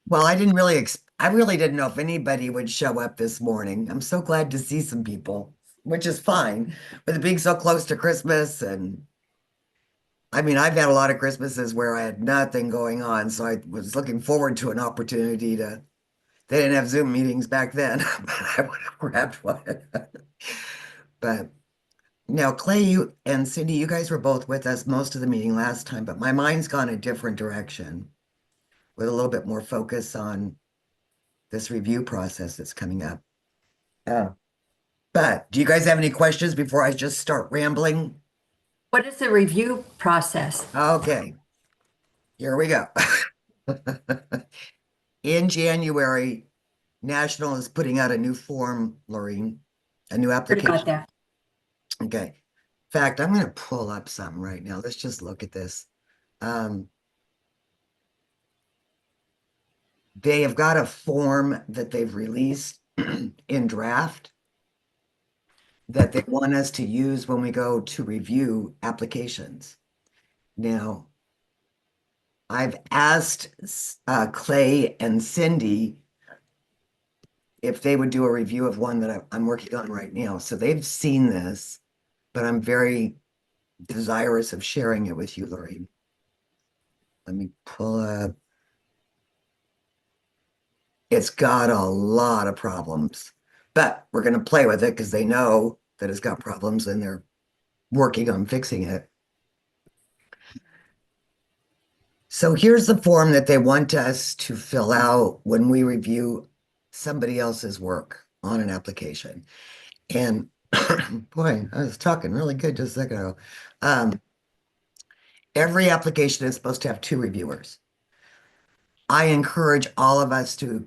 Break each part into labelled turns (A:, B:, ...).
A: Well, I really didn't know if anybody would show up this morning. I'm so glad to see some people, which is fine with it being so close to Christmas. And I mean, I've had a lot of Christmases where I had nothing going on. So I was looking forward to an opportunity to, they didn't have Zoom meetings back then, but I would have grabbed one. But now, Clay, you and Cindy, you guys were both with us most of the meeting last time, but my mind's gone a different direction with a little bit more focus on this review process that's coming up. Oh. But do you guys have any questions before I just start rambling?
B: What is the review process?
A: Okay, here we go. In January, National is putting out a new form, Lorraine, a new
B: Heard about
A: application.
B: that.
A: Okay. In fact, I'm going to pull up something right now. Let's just look at this. Um, they have got a form that they've released in draft that they want us to use when we go to review applications. Now, I've asked Clay and Cindy if they would do a review of one that I'm working on right now. So they've seen this, but I'm very desirous of sharing it with you, Lorraine. Let me pull up. It's got a lot of problems, but we're going to play with it because they know that it's got problems and they're working on fixing it. So here's the form that they want us to fill out when we review somebody else's work on an application. And boy, I was talking really good just a second ago. Um, every application is supposed to have two reviewers. I encourage all of us to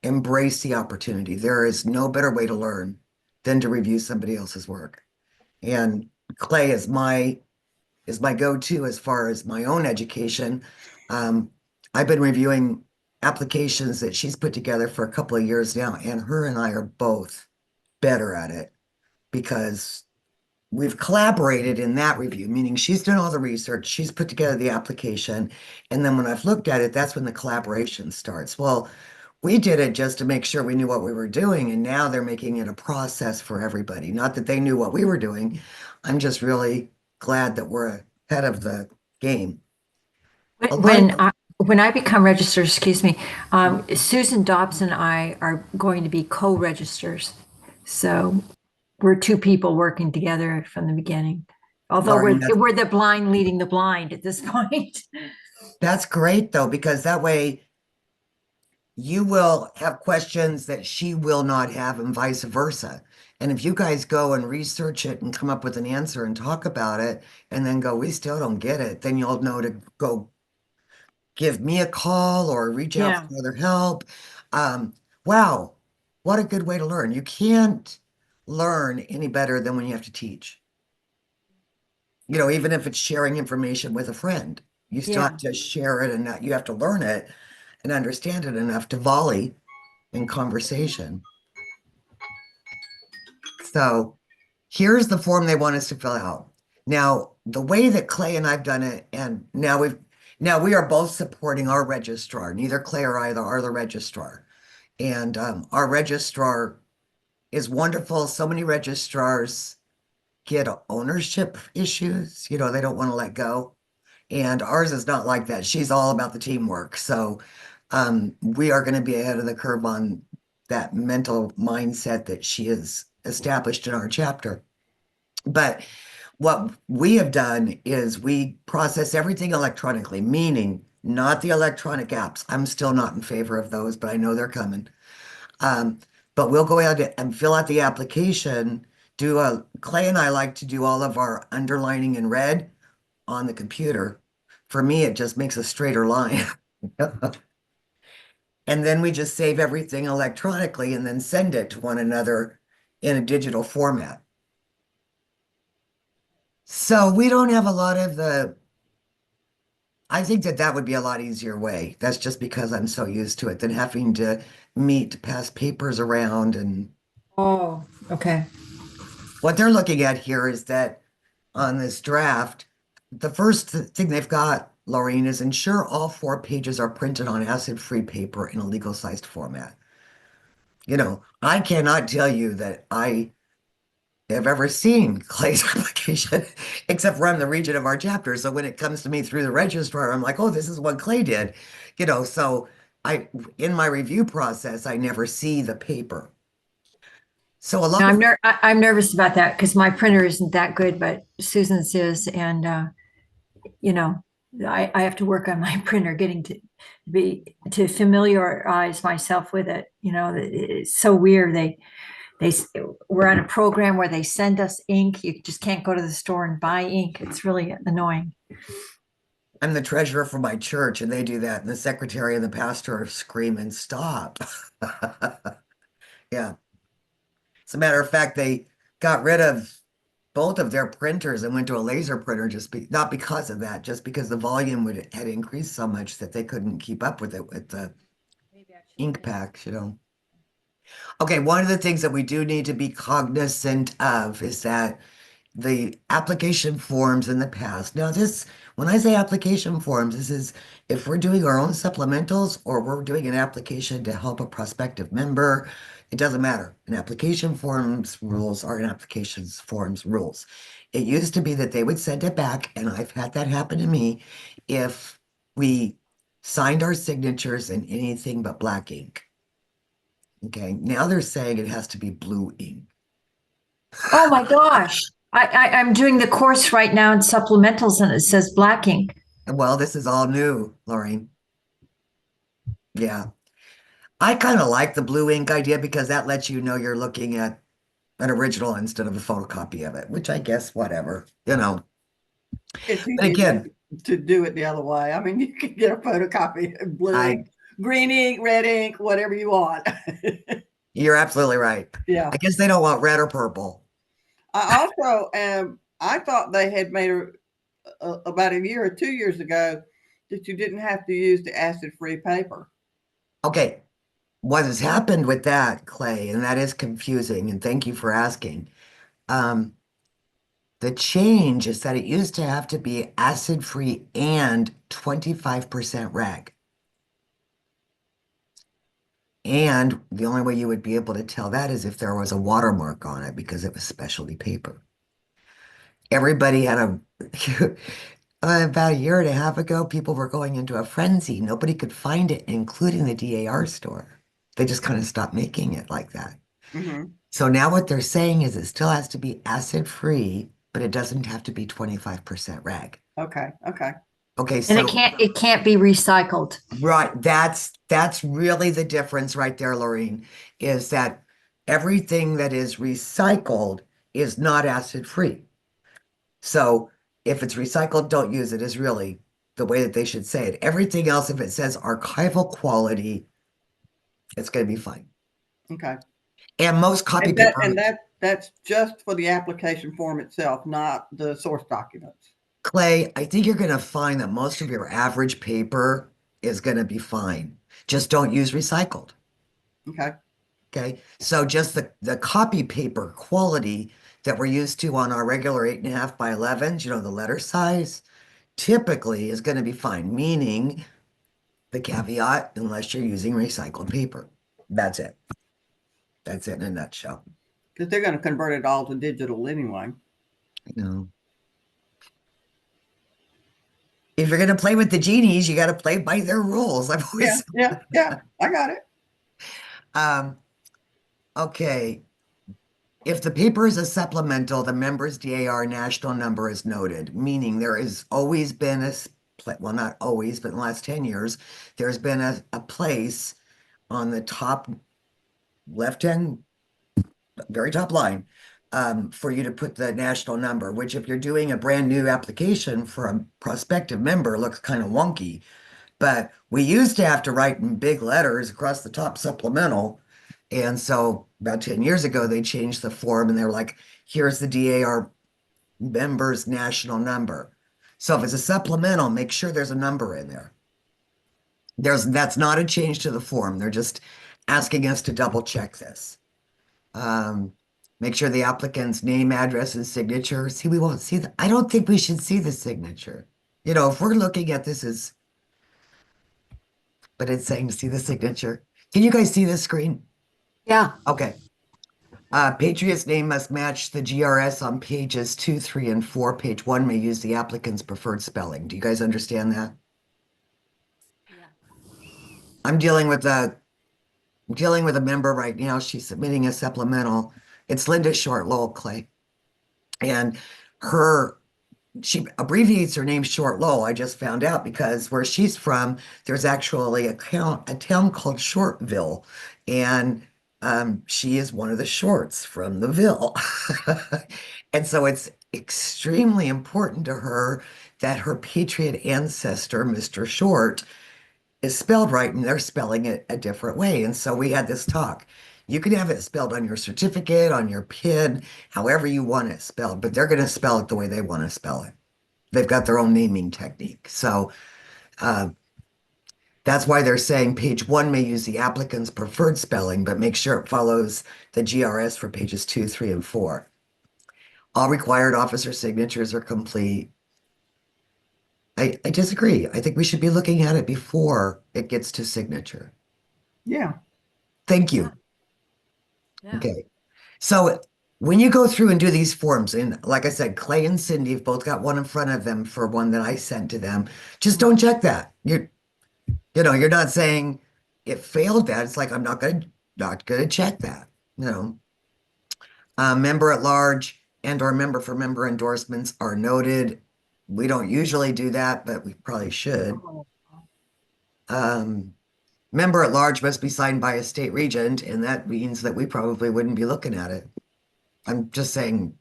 A: embrace the opportunity. There is no better way to learn than to review somebody else's work. And Clay is my go-to as far as my own education. Um, I've been reviewing applications that she's put together for a couple of years now, and her and I are both better at it because we've collaborated in that review, meaning she's done all the research, she's put together the application, and then when I've looked at it, that's when the collaboration starts. Well, we did it just to make sure we knew what we were doing, and now they're making it a process for everybody. Not that they knew what we were doing. I'm just really glad that we're ahead of the game.
B: When
A: A lot of
B: when I, when I become registered, excuse me, Susan Dobbs and I are going to be co-registers. So we're two people working together from the beginning. Although
A: Lauren,
B: we're the blind leading the blind at this point.
A: that's great though, because that way you will have questions that she will not have, and vice versa. And if you guys go and research it and come up with an answer and talk about it, and then go, we still don't get it, then you'll know to go give me a call or reach out
B: Yeah.
A: for other help. Um, wow, what a good way to learn. You can't learn any better than when you have to teach. You know, even if it's sharing information with a friend, you still have
B: Yeah.
A: to share it and you have to learn it and understand it enough to volley in conversation. So here's the form they want us to fill out. Now, the way that Clay and I've done it, and now we are both supporting our registrar. Neither Clay or I are the registrar. And our registrar is wonderful. So many registrars get ownership issues. You know, they don't want to let go. And ours is not like that. She's all about the teamwork. So we are going to be ahead of the curve on that mental mindset that she has established in our chapter. But what we have done is we process everything electronically, meaning not the electronic apps. I'm still not in favor of those, but I know they're coming. Um, but we'll go ahead and fill out the application. Clay and I like to do all of our underlining in red on the computer. For me, it just makes a straighter line. And then we just save everything electronically and then send it to one another in a digital format. So we don't have a lot of I think that that would be a lot easier way. That's just because I'm so used to it than having to meet to pass papers around. And
B: Oh, okay.
A: what they're looking at here is that on this draft, the first thing they've got Laureen, is ensure all 4 pages are printed on acid-free paper in a legal-sized format. I cannot tell you that I have ever seen Clay's application, except for I'm the regent of our chapter. So when it comes to me through the registrar, I'm like, oh, this is what Clay did. So I, in my review process, I never see the paper. So a lot
B: Now,
A: of,
B: I'm nervous about that because my printer isn't that good, but Susan's is, and you know, I have to work on my printer, getting to familiarize myself with it. It's so weird. They we're on a program where they send us ink. You just can't go to the store and buy ink. It's really annoying.
A: I'm the treasurer for my church, and they do that, and the secretary and the pastor are screaming, stop. Yeah. As a matter of fact, they got rid of both of their printers and went to a laser printer not because of that, just because the volume had increased so much that they couldn't keep up with it with the
B: Maybe I should
A: ink
B: say.
A: packs. Okay, one of the things that we do need to be cognizant of is that the application forms in the past. Now, when I say application forms, this is if we're doing our own supplementals or we're doing an application to help a prospective member, it doesn't matter. An application forms rules are an applications forms rules. It used to be that they would send it back, and I've had that happen to me if we signed our signatures in anything but black ink. Okay, now they're saying it has to be blue ink.
B: Oh my gosh. I'm doing the course right now in supplementals and it says black ink.
A: Well, this is all new, Lori. Yeah. I kind of like the blue ink idea because that lets you know you're looking at an original instead of a photocopy of it, which I guess whatever.
C: It's
A: But
C: easy
A: again,
C: to do it the other way. I mean, you can get a photocopy of blue
A: I
C: ink, green ink, red ink, whatever you want.
A: you're absolutely right.
C: Yeah.
A: I guess they don't want red or purple.
C: I also I thought they had made about a year or 2 years ago that you didn't have to use the acid-free paper.
A: Okay, what has happened with that, Clay, and that is confusing, and thank you for asking. Um, the change is that it used to have to be acid-free and 25% rag. And the only way you would be able to tell that is if there was a watermark on it because it was specialty paper. Everybody had about a year and a half ago, people were going into a frenzy. Nobody could find it, including the DAR store. They just kind of stopped making it like that.
C: Hmm.
A: So now what they're saying is it still has to be acid free, but it doesn't have to be 25% rag.
C: Okay. Okay.
A: Okay,
B: And
A: so
B: it can't be recycled.
A: right, that's really the difference right there, Laureen, is that everything that is recycled is not acid free. So if it's recycled, don't use it is really the way that they should say it. Everything else, if it says archival quality, it's going to be fine.
C: Okay.
A: And most copy
C: And that
A: paper,
C: and that that's just for the application form itself, not the source documents.
A: Clay, I think you're going to find that most of your average paper is going to be fine. Just don't use recycled.
C: Okay.
A: Okay. So just the copy paper quality that we're used to on our regular 8.5 by 11s, the letter size, typically is going to be fine, meaning the caveat, unless you're using recycled paper. That's it. That's it in a nutshell.
C: Because they're going to convert it all to digital anyway.
A: You know, if you're going to play with the genies, you got to play by their rules. I've
C: Yeah.
A: always,
C: Yeah. Yeah. I got it.
A: um, okay. If the paper is a supplemental, the member's DAR national number is noted, meaning there has always been well, not always, but in the last 10 years, there's been a place on the top left-hand, very top line, for you to put the national number, which if you're doing a brand new application for a prospective member looks kind of wonky. But we used to have to write in big letters across the top supplemental. And so about 10 years ago, they changed the form and they were like, here's the DAR member's national number. So if it's a supplemental, make sure there's a number in there. That's not a change to the form. They're just asking us to double check this. Um, Make sure the applicant's name, address, and signature. See, we won't see I don't think we should see the signature. if we're looking at this as, but it's saying, see the signature. Can you guys see this screen?
B: Yeah.
A: Okay. Patriot's name must match the GRS on pages 2, 3, and 4. Page 1 may use the applicant's preferred spelling. Do you guys understand that?
B: Yeah.
A: I'm dealing with a member right now. She's submitting a supplemental. It's Linda Short Lowell Clay. And her she abbreviates her name Short Lowell. I just found out because where she's from, there's actually a town called Shortville, and she is one of the Shorts from the Ville. And so it's extremely important to her that her Patriot ancestor, Mr. Short, is spelled right, and they're spelling it a different way. And so we had this talk. You can have it spelled on your certificate, on your PIN, however you want it spelled, but they're going to spell it the way they want to spell it. They've got their own naming technique. So uh, that's why they're saying page 1 may use the applicant's preferred spelling, but make sure it follows the GRS for pages 2, 3, and 4. All required officer signatures are complete. I disagree. I think we should be looking at it before it gets to signature.
C: Yeah.
A: Thank
B: Yeah.
A: you.
B: Yeah.
A: Okay. So when you go through and do these forms, and like I said, Clay and Cindy have both got one in front of them for one that I sent to them. Just don't check that. You're not saying it failed that. It's like I'm not gonna check that. You know, member at large and or member for member endorsements are noted. We don't usually do that, but we probably should. Um, member at large must be signed by a state regent, and that means that we probably wouldn't be looking at it. I'm just saying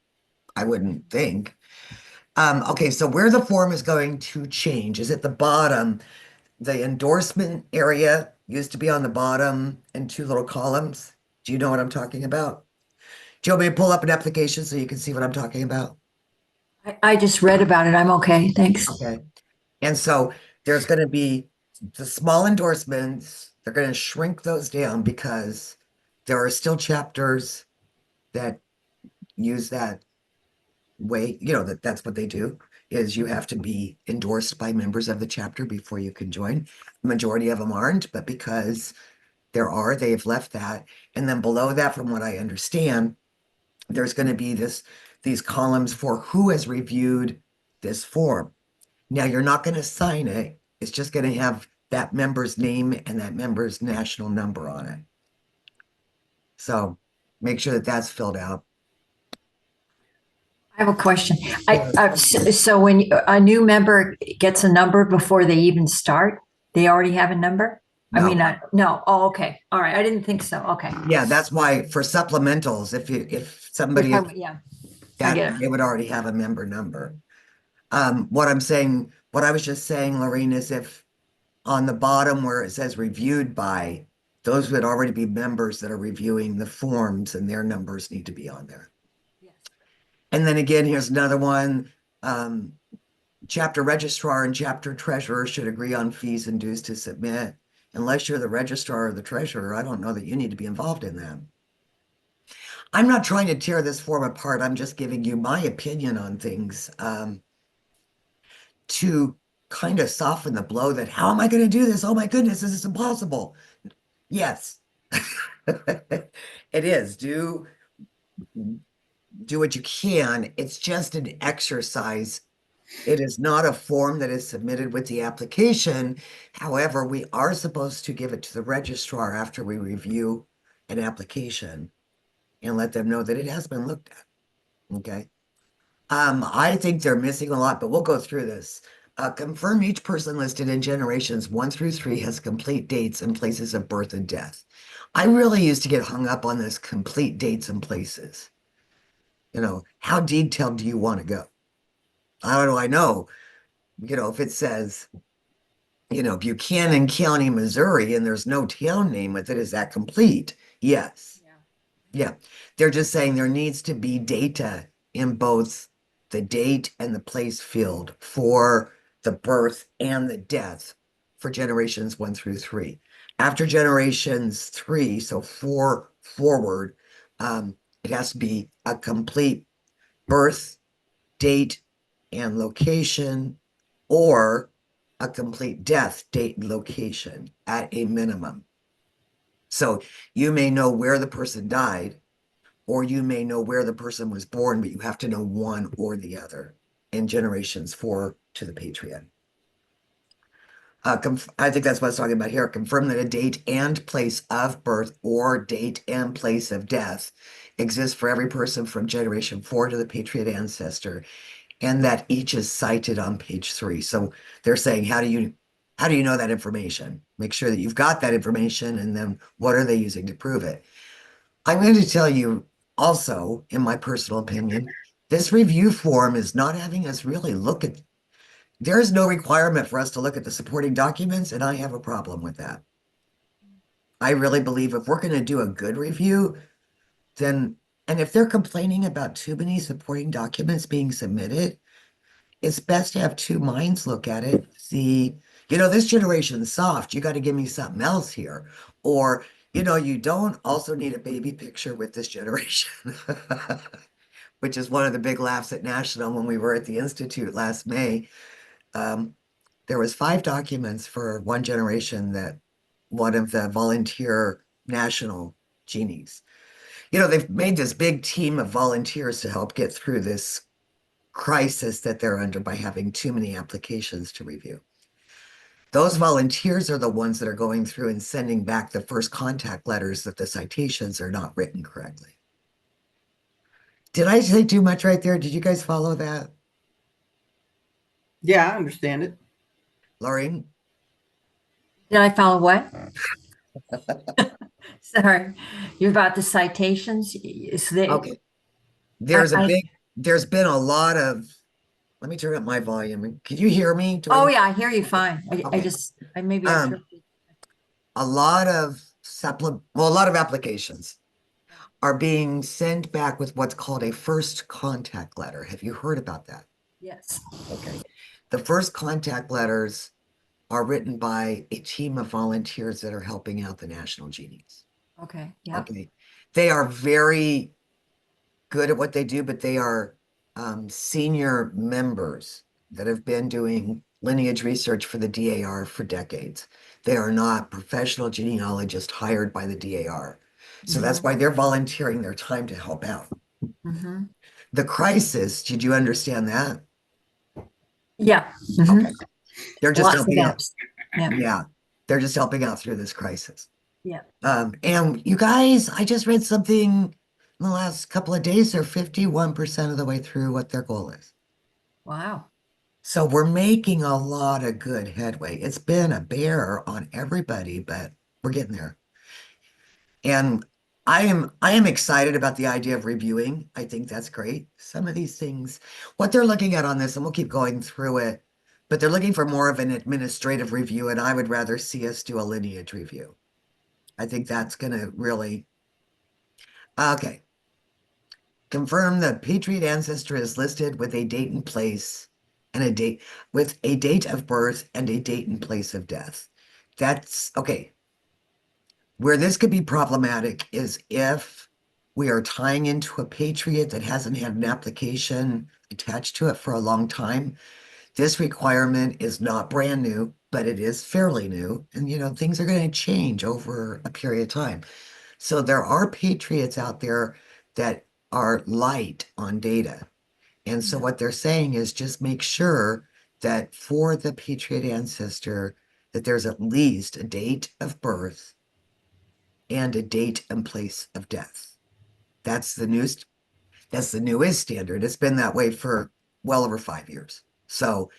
A: I wouldn't think. Okay, so where the form is going to change is at the bottom. The endorsement area used to be on the bottom in two little columns. Do you know what I'm talking about? Do you want me to pull up an application so you can see what I'm talking about?
B: I just read about it. I'm okay. Thanks.
A: Okay. And so there's going to be the small endorsements. They're going to shrink those down because there are still chapters that use that way, that's what they do, is you have to be endorsed by members of the chapter before you can join. The majority of them aren't, but because they've left that. And then below that, from what I understand, there's going to be these columns for who has reviewed this form. Now, you're not going to sign it. It's just going to have that member's name and that member's national number on it. So make sure that that's filled out.
B: I have a question.
A: Yeah.
B: So when a new member gets a number before they even start, they already have a number? I
A: No.
B: mean, no. Oh, okay. All right. I didn't think so. Okay.
A: Yeah, that's why for supplementals, if somebody
B: Yeah, I
A: that
B: get
A: they
B: it.
A: would already have a member number. What I was just saying, Lorraine, is if on the bottom where it says reviewed by, those would already be members that are reviewing the forms and their numbers need to be on there.
B: Yes.
A: And then again, here's another one. Um, chapter registrar and chapter treasurer should agree on fees and dues to submit. Unless you're the registrar or the treasurer, I don't know that you need to be involved in that. I'm not trying to tear this form apart. I'm just giving you my opinion on things to kind of soften the blow that how am I going to do this? Oh my goodness, this is impossible. Yes, it is. Do what you can. It's just an exercise. It is not a form that is submitted with the application. However, we are supposed to give it to the registrar after we review an application and let them know that it has been looked at. Okay. I think they're missing a lot, but we'll go through this. Confirm each person listed in generations 1 through 3 has complete dates and places of birth and death. I really used to get hung up on this complete dates and places. How detailed do you want to go? How do I know? If it says, Buchanan County, Missouri, and there's no town name with it, is that complete? Yes.
B: Yeah.
A: Yeah. They're just saying there needs to be data in both the date and the place field for the birth and the death for generations 1 through 3. After generations 3, so 4 forward, it has to be a complete birth, date, and location, or a complete death, date, and location at a minimum. So you may know where the person died, or you may know where the person was born, but you have to know one or the other in generations four to the Patriot. I think that's what I was talking about here. Confirm that a date and place of birth or date and place of death exists for every person from generation four to the Patriot ancestor, and that each is cited on page 3. So they're saying, how do you know that information? Make sure that you've got that information, and then what are they using to prove it? I'm going to tell you also, in my personal opinion, this review form is not having us really look at, there is no requirement for us to look at the supporting documents, and I have a problem with that. I really believe if we're going to do a good review, then, and if they're complaining about too many supporting documents being submitted, it's best to have two minds look at it, see, this generation's soft. You got to give me something else here. Or, you don't also need a baby picture with this generation, which is one of the big laughs at National when we were at the Institute last May. Um, there was 5 documents for one generation that one of the volunteer national genies. They've made this big team of volunteers to help get through this crisis that they're under by having too many applications to review. Those volunteers are the ones that are going through and sending back the first contact letters that the citations are not written correctly. Did I say too much right there? Did you guys follow that?
C: Yeah, I understand it.
A: Lauren?
B: Did I follow what? Sorry, you're about the citations.
A: Okay.
B: I,
A: There's a
B: I,
A: big, there's been a lot of, let me turn up my volume. Can you hear me?
B: oh yeah, I hear you fine.
A: Okay.
B: Maybe I
A: Um,
B: drifted.
A: a lot of a lot of applications are being sent back with what's called a first contact letter. Have you heard about that?
B: Yes.
A: Okay. The first contact letters are written by a team of volunteers that are helping out the National Genies.
B: Okay. Yep.
A: Okay. They are very good at what they do, but they are senior members that have been doing lineage research for the DAR for decades. They are not professional genealogists hired by the DAR. So that's why they're volunteering their time to help out.
B: Mm-hmm.
A: The crisis, did you understand that?
B: Yeah. Mm-hmm.
A: Okay. They're just
B: Lots of
A: helping out.
B: apps. Yeah.
A: Yeah. They're just helping out through this crisis.
B: Yeah.
A: And you guys, I just read something in the last couple of days. They're 51% of the way through what their goal is.
B: Wow.
A: So we're making a lot of good headway. It's been a bear on everybody, but we're getting there. And I am excited about the idea of reviewing. I think that's great. Some of these things, what they're looking at on this, and we'll keep going through it, but they're looking for more of an administrative review, and I would rather see us do a lineage review. I think that's going to really, okay. Confirm the Patriot ancestor is listed with a date and place and a date with a date of birth and a date and place of death. That's okay. Where this could be problematic is if we are tying into a Patriot that hasn't had an application attached to it for a long time. This requirement is not brand new, but it is fairly new. And things are going to change over a period of time. So there are patriots out there that are light on data. And so
B: Yeah.
A: what they're saying is just make sure that for the patriot ancestor, that there's at least a date of birth and a date and place of death. That's the newest, that's the newest standard. It's been that way for well over 5 years. So,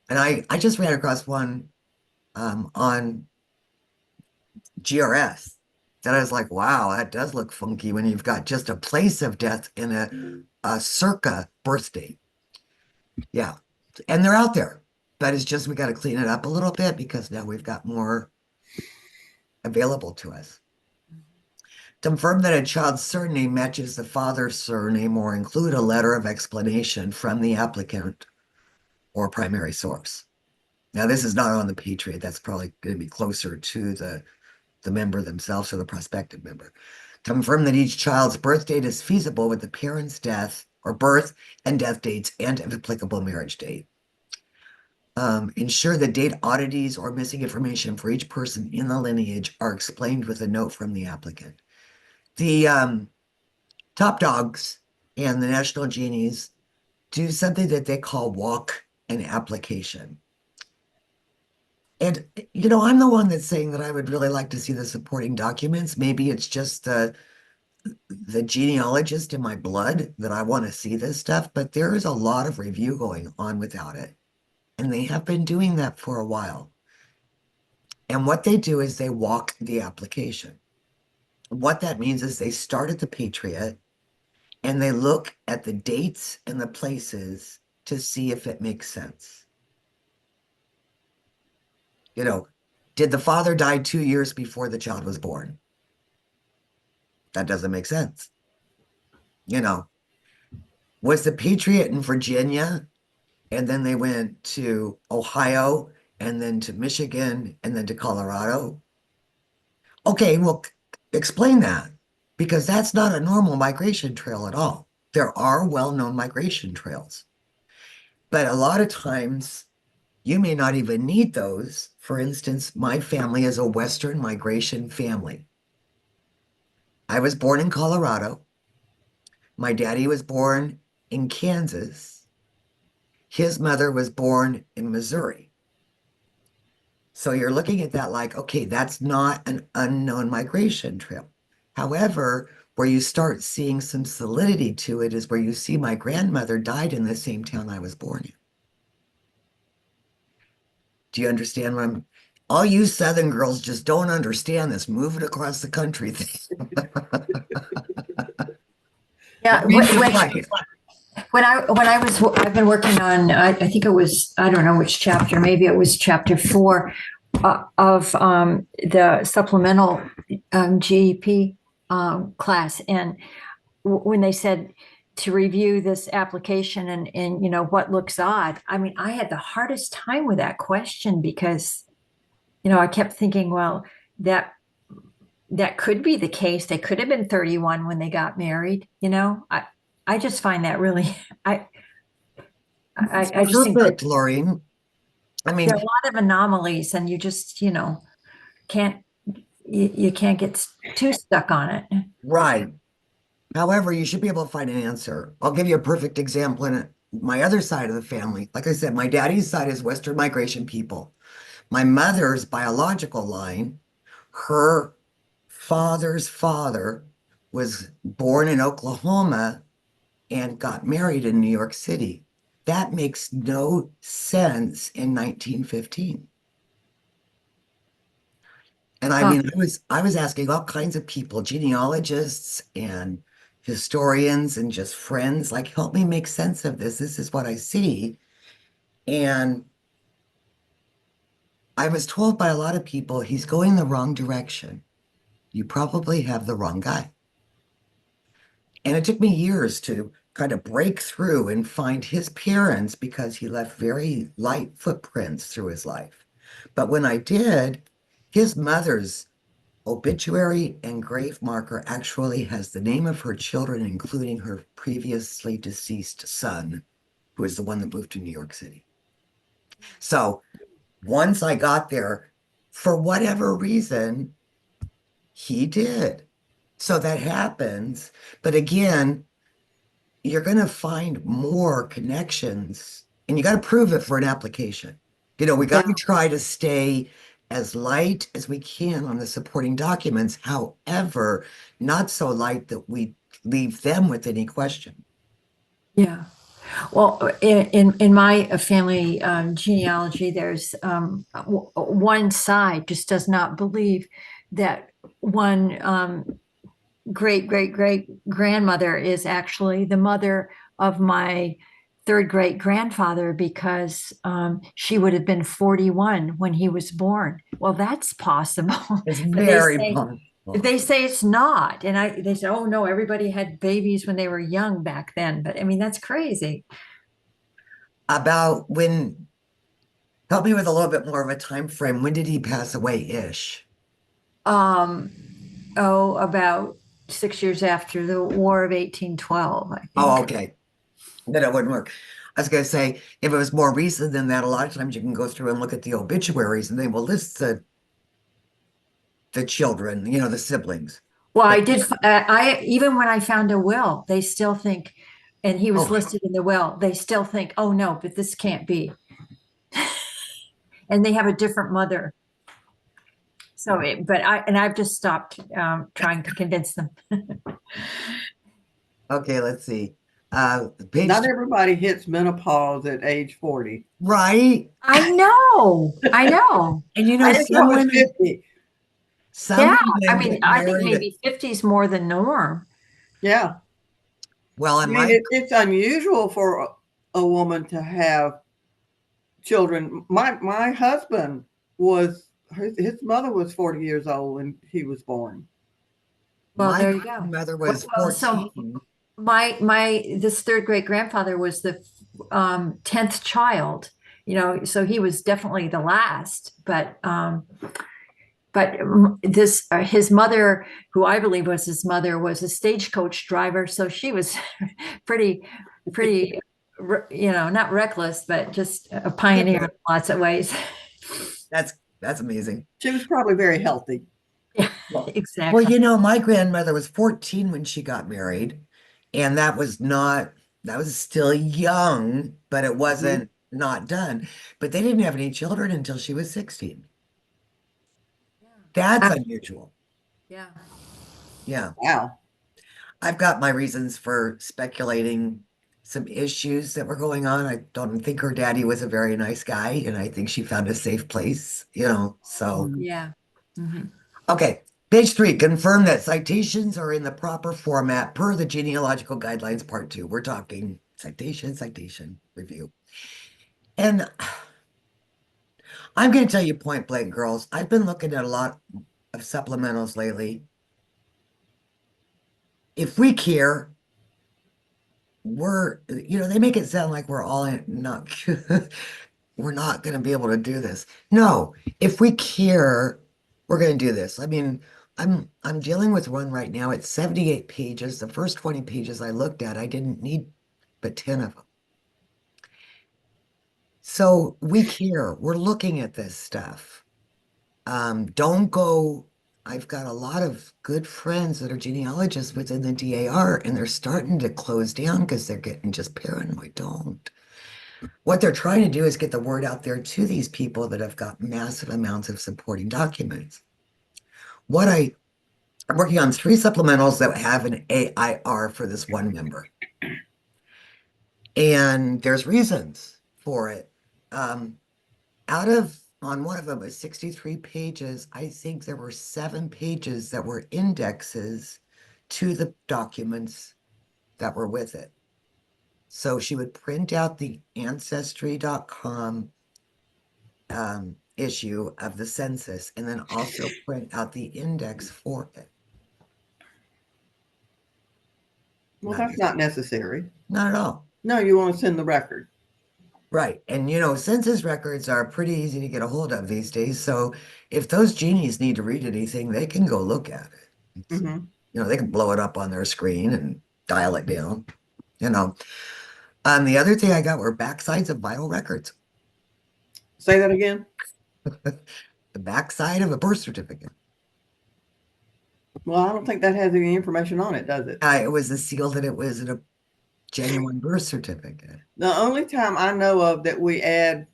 A: and I just ran across one on GRS that I was like, wow, that does look funky when you've got just a place of death and a circa birth date. Yeah. And they're out there, but it's just we got to clean it up a little bit because now we've got more available to us. Confirm that a child's surname matches the father's surname or include a letter of explanation from the applicant or primary source. Now, this is not on the Patriot. That's probably going to be closer to the member themselves or the prospective member. Confirm that each child's birth date is feasible with the parent's death or birth and death dates and, if applicable, marriage date. Ensure the date oddities or missing information for each person in the lineage are explained with a note from the applicant. The top dogs and the national genies do something that they call walk an application. And, I'm the one that's saying that I would really like to see the supporting documents. Maybe it's just the genealogist in my blood that I want to see this stuff, but there is a lot of review going on without it. And they have been doing that for a while. And what they do is they walk the application. What that means is they start at the Patriot and they look at the dates and the places to see if it makes sense. You know, did the father die 2 years before the child was born? That doesn't make sense. You know, was the Patriot in Virginia and then they went to Ohio and then to Michigan and then to Colorado? Okay, well, explain that because that's not a normal migration trail at all. There are well-known migration trails, but a lot of times you may not even need those. For instance, my family is a Western migration family. I was born in Colorado. My daddy was born in Kansas. His mother was born in Missouri. So you're looking at that like, okay, that's not an unknown migration trail. However, where you start seeing some solidity to it is where you see my grandmother died in the same town I was born in. Do you understand what I'm? All you Southern girls just don't understand this moving across the country thing.
B: Yeah, I've been working on, I think it was, I don't know which chapter, maybe it was chapter 4 of the supplemental GEP class. And when they said to review this application and what looks odd, I mean, I had the hardest time with that question because, I kept thinking, well, that that could be the case. They could have been 31 when they got married. I just find that really, I, I just think that
A: Perfect, Lori. I
B: there are
A: mean,
B: a lot of anomalies and you just, can't, you can't get too stuck on it.
A: right. However, you should be able to find an answer. I'll give you a perfect example in my other side of the family. Like I said, my daddy's side is Western migration people. My mother's biological line, her father's father was born in Oklahoma and got married in New York City. That makes no sense in 1915. And I
B: Huh.
A: mean, I was asking all kinds of people, genealogists and historians and just friends, like, help me make sense of this. This is what I see. And I was told by a lot of people, he's going the wrong direction. You probably have the wrong guy. And it took me years to kind of break through and find his parents because he left very light footprints through his life. But when I did, his mother's obituary and grave marker actually has the name of her children, including her previously deceased son, who is the one that moved to New York City. So once I got there, for whatever reason, he did. So that happens. But again, you're going to find more connections and you got to prove it for an application. We
B: Yeah.
A: got to try to stay as light as we can on the supporting documents. However, not so light that we leave them with any question.
B: Yeah. Well, in my family genealogy, there's one side just does not believe that one great great great grandmother is actually the mother of my third great grandfather because she would have been 41 when he was born. Well, that's possible,
A: It's
B: but they
A: very
B: say
A: possible.
B: it's not. And they say, oh no, everybody had babies when they were young back then. But I mean, that's crazy.
A: About when, help me with a little bit more of a time frame. When did he pass away ish?
B: Um, oh, about 6 years after the War of 1812, I
A: Oh,
B: think.
A: okay. Then it wouldn't work. I was going to say, if it was more recent than that, a lot of times you can go through and look at the obituaries and they will list the children, the siblings.
B: Well,
A: But
B: I even when I found a will, they still think, and he was
A: oh,
B: listed in the will, they still think, oh no, but this can't be. And they have a different mother. So, I've just stopped trying to convince them.
A: okay, let's see. Page
C: Not everybody hits menopause at age 40.
A: right.
B: I know, I know.
A: And
C: I just thought
A: some
C: it was
A: women,
C: 50.
A: some
B: Yeah, I
A: women
B: mean,
A: get
B: I think
A: married at,
B: maybe 50 is more the norm.
C: Yeah.
A: well,
C: I
A: in
C: mean,
A: my,
C: it's unusual for a woman to have children. My husband was his mother was 40 years old when he was born.
B: Well,
A: my
B: there you go.
A: grandmother was
B: Well, so
A: 14.
B: this third great grandfather was the 10th child, so he was definitely the last, but this his mother, who I believe was his mother, was a stagecoach driver, so she was pretty not reckless, but just a pioneer in lots of ways.
A: That's amazing.
C: She was probably very healthy.
B: Yeah,
A: Well, well,
B: exactly.
A: my grandmother was 14 when she got married, and that was still young, but it
C: Mhm.
A: wasn't not done. But they didn't have any children until she was 16. That's
B: Uh,
A: unusual.
B: yeah.
A: Yeah.
C: Wow.
A: I've got my reasons for speculating some issues that were going on. I don't think her daddy was a very nice guy, and I think she found a safe place, so.
C: Mhm.
B: Yeah. Hmm.
A: Okay, page 3, confirm that citations are in the proper format per the genealogical guidelines, part 2. We're talking citation review. And I'm going to tell you point blank, girls, I've been looking at a lot of supplementals lately. If we care, they make it sound like we're all not, we're not going to be able to do this. No, if we care, we're going to do this. I mean, I'm dealing with one right now. It's 78 pages. The first 20 pages I looked at, I didn't need but 10 of them. So we care. We're looking at this stuff. Don't go. I've got a lot of good friends that are genealogists within the DAR, and they're starting to close down because they're getting just paranoid. Don't. What they're trying to do is get the word out there to these people that have got massive amounts of supporting documents. I'm working on 3 supplementals that have an AIR for this one member. And there's reasons for it. Um, on one of them was 63 pages, I think there were 7 pages that were indexes to the documents that were with it. So she would print out the ancestry.com issue of the census and then also print out the index for it.
C: Well,
A: Not,
C: that's not necessary.
A: not at all.
C: No, you want to send the record.
A: Right. And census records are pretty easy to get a hold of these days. So if those genies need to read anything, they can go look at it.
C: Hmm.
A: They can blow it up on their screen and dial it down. You know. The other thing I got were backsides of vital records.
C: Say that again.
A: The backside of a birth certificate.
C: Well, I don't think that has any information on it, does it?
A: It was a seal that it was a genuine birth certificate.
C: The only time I know of that we add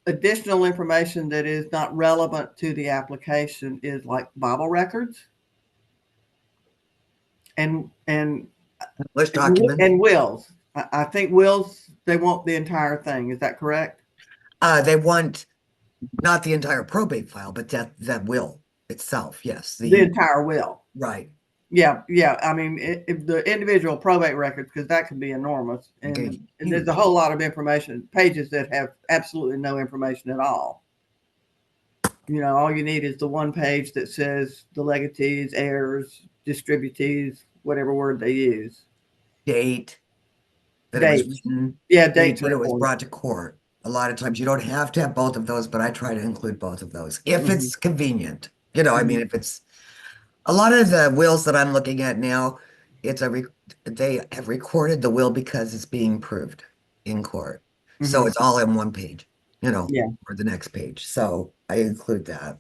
C: additional information that is not relevant to the application is like Bible records and
A: English documents.
C: and wills. I think wills they want the entire thing. Is that correct?
A: They want not the entire probate file, but that will itself. Yes,
C: The entire will.
A: right.
C: Yeah, yeah. I mean, if the individual probate records, because that can be enormous,
A: Okay,
C: and there's
A: huge.
C: a whole lot of information, pages that have absolutely no information at all. All you need is the one page that says the legatees, heirs, distributees, whatever word they use.
A: Date that it was
C: Dates.
A: written,
C: Yeah,
A: date
C: dates
A: that
C: are
A: it was
C: important.
A: brought to court. A lot of times you don't have to have both of those, but I try to include both of those if
C: Hmm.
A: it's convenient. I mean,
C: Hmm.
A: if it's a lot of the wills that I'm looking at now, it's they have recorded the will because it's being proved. in court. So
C: Mhm.
A: it's all in one page,
C: Yeah.
A: or the next page. So I include that.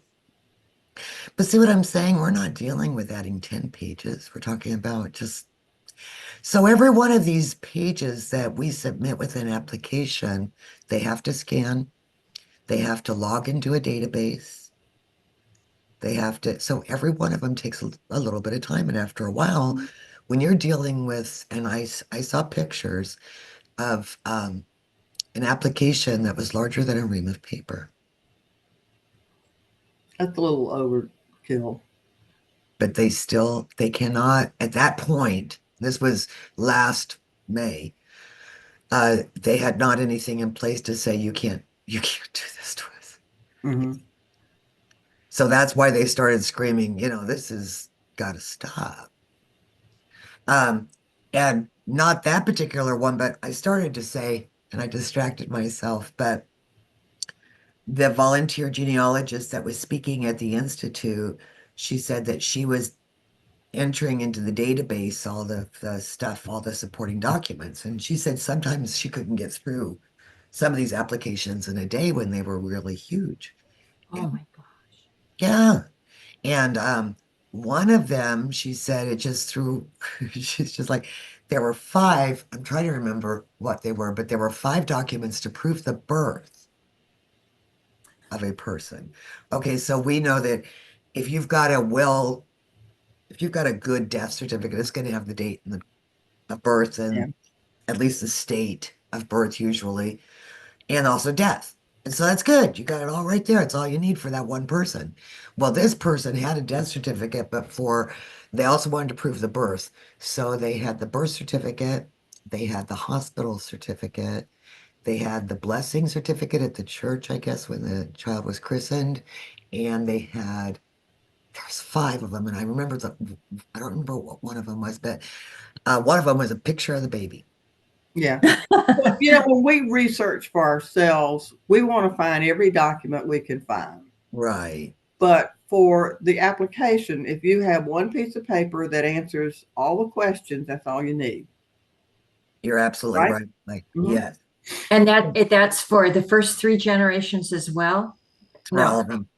A: But see what I'm saying? We're not dealing with adding 10 pages. We're talking about just so every one of these pages that we submit with an application, they have to scan, they have to log into a database. They have to, so every one of them takes a little bit of time. And after a while, when you're dealing with, and I saw pictures of an application that was larger than a ream of paper,
C: That's a little overkill.
A: but they cannot, at that point, this was last May, they had not anything in place to say you can't do this to us.
C: Mhm.
A: So that's why they started screaming, this has got to stop. Um, and not that particular one, but I started to say, and I distracted myself, but the volunteer genealogist that was speaking at the Institute, she said that she was entering into the database all the stuff, all the supporting documents. And she said sometimes she couldn't get through some of these applications in a day when they were really huge.
B: Oh
A: And
B: my gosh.
A: yeah. And one of them, she said it just threw, she's just like, there were five, I'm trying to remember what they were, but there were five documents to prove the birth of a person. Okay, so we know that if you've got a will, if you've got a good death certificate, it's going to have the date and of birth
C: Yeah.
A: and at least the state of birth usually, and also death. And so that's good. You got it all right there. It's all you need for that one person. Well, this person had a death certificate, but they also wanted to prove the birth. So they had the birth certificate, they had the hospital certificate, they had the blessing certificate at the church, I guess, when the child was christened, and there's five of them, and I don't remember what one of them was, but one of them was a picture of the baby.
C: Yeah. But when we research for ourselves, we want to find every document we can find.
A: Right.
C: But for the application, if you have one piece of paper that answers all the questions, that's all you need,
A: You're absolutely
C: right?
A: right. Like,
C: Hmm.
A: yes,
B: And that's for the first three generations as well?
A: it's for all
B: No,
A: of them.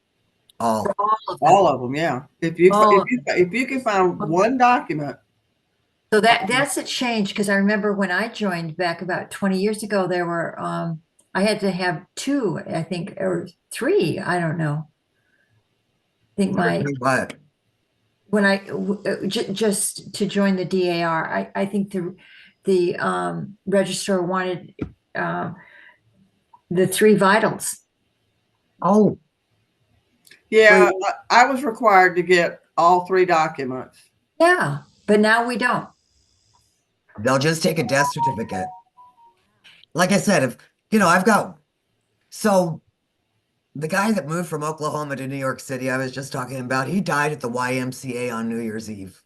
A: All.
B: all of them.
C: All of them, yeah.
B: All of them.
C: If you can find
B: Okay.
C: one document,
B: So that's a change because I remember when I joined back about 20 years ago, there were I had to have two, I think, or three, I don't know. I think my
A: But
B: when I just to join the DAR, I think the registrar wanted uh, the three vitals.
A: oh,
B: Where
C: yeah, I was required to get all three documents.
B: yeah, but now we don't.
A: they'll just take a death certificate. Like I said, if I've got so the guy that moved from Oklahoma to New York City, I was just talking about, he died at the YMCA on New Year's Eve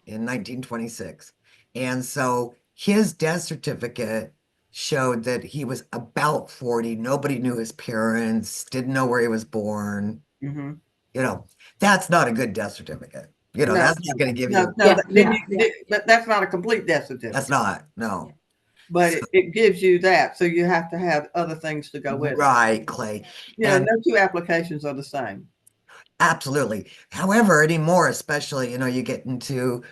A: in 1926. And so his death certificate showed that he was about 40. Nobody knew his parents, didn't know where he was born.
C: Hmm.
A: You know, that's not a good death certificate.
C: No,
A: That's not going to give
C: no,
A: you,
C: no.
B: Yeah,
C: Then
B: yeah, yeah, yeah,
C: but that's not a complete death
A: that's
C: certificate.
A: not,
B: yeah.
A: no.
C: But
A: So,
C: it gives you that, so you have to have other things to go with it.
A: right, Clay. And
C: No two applications are the same.
A: absolutely. However, anymore, especially, you get into,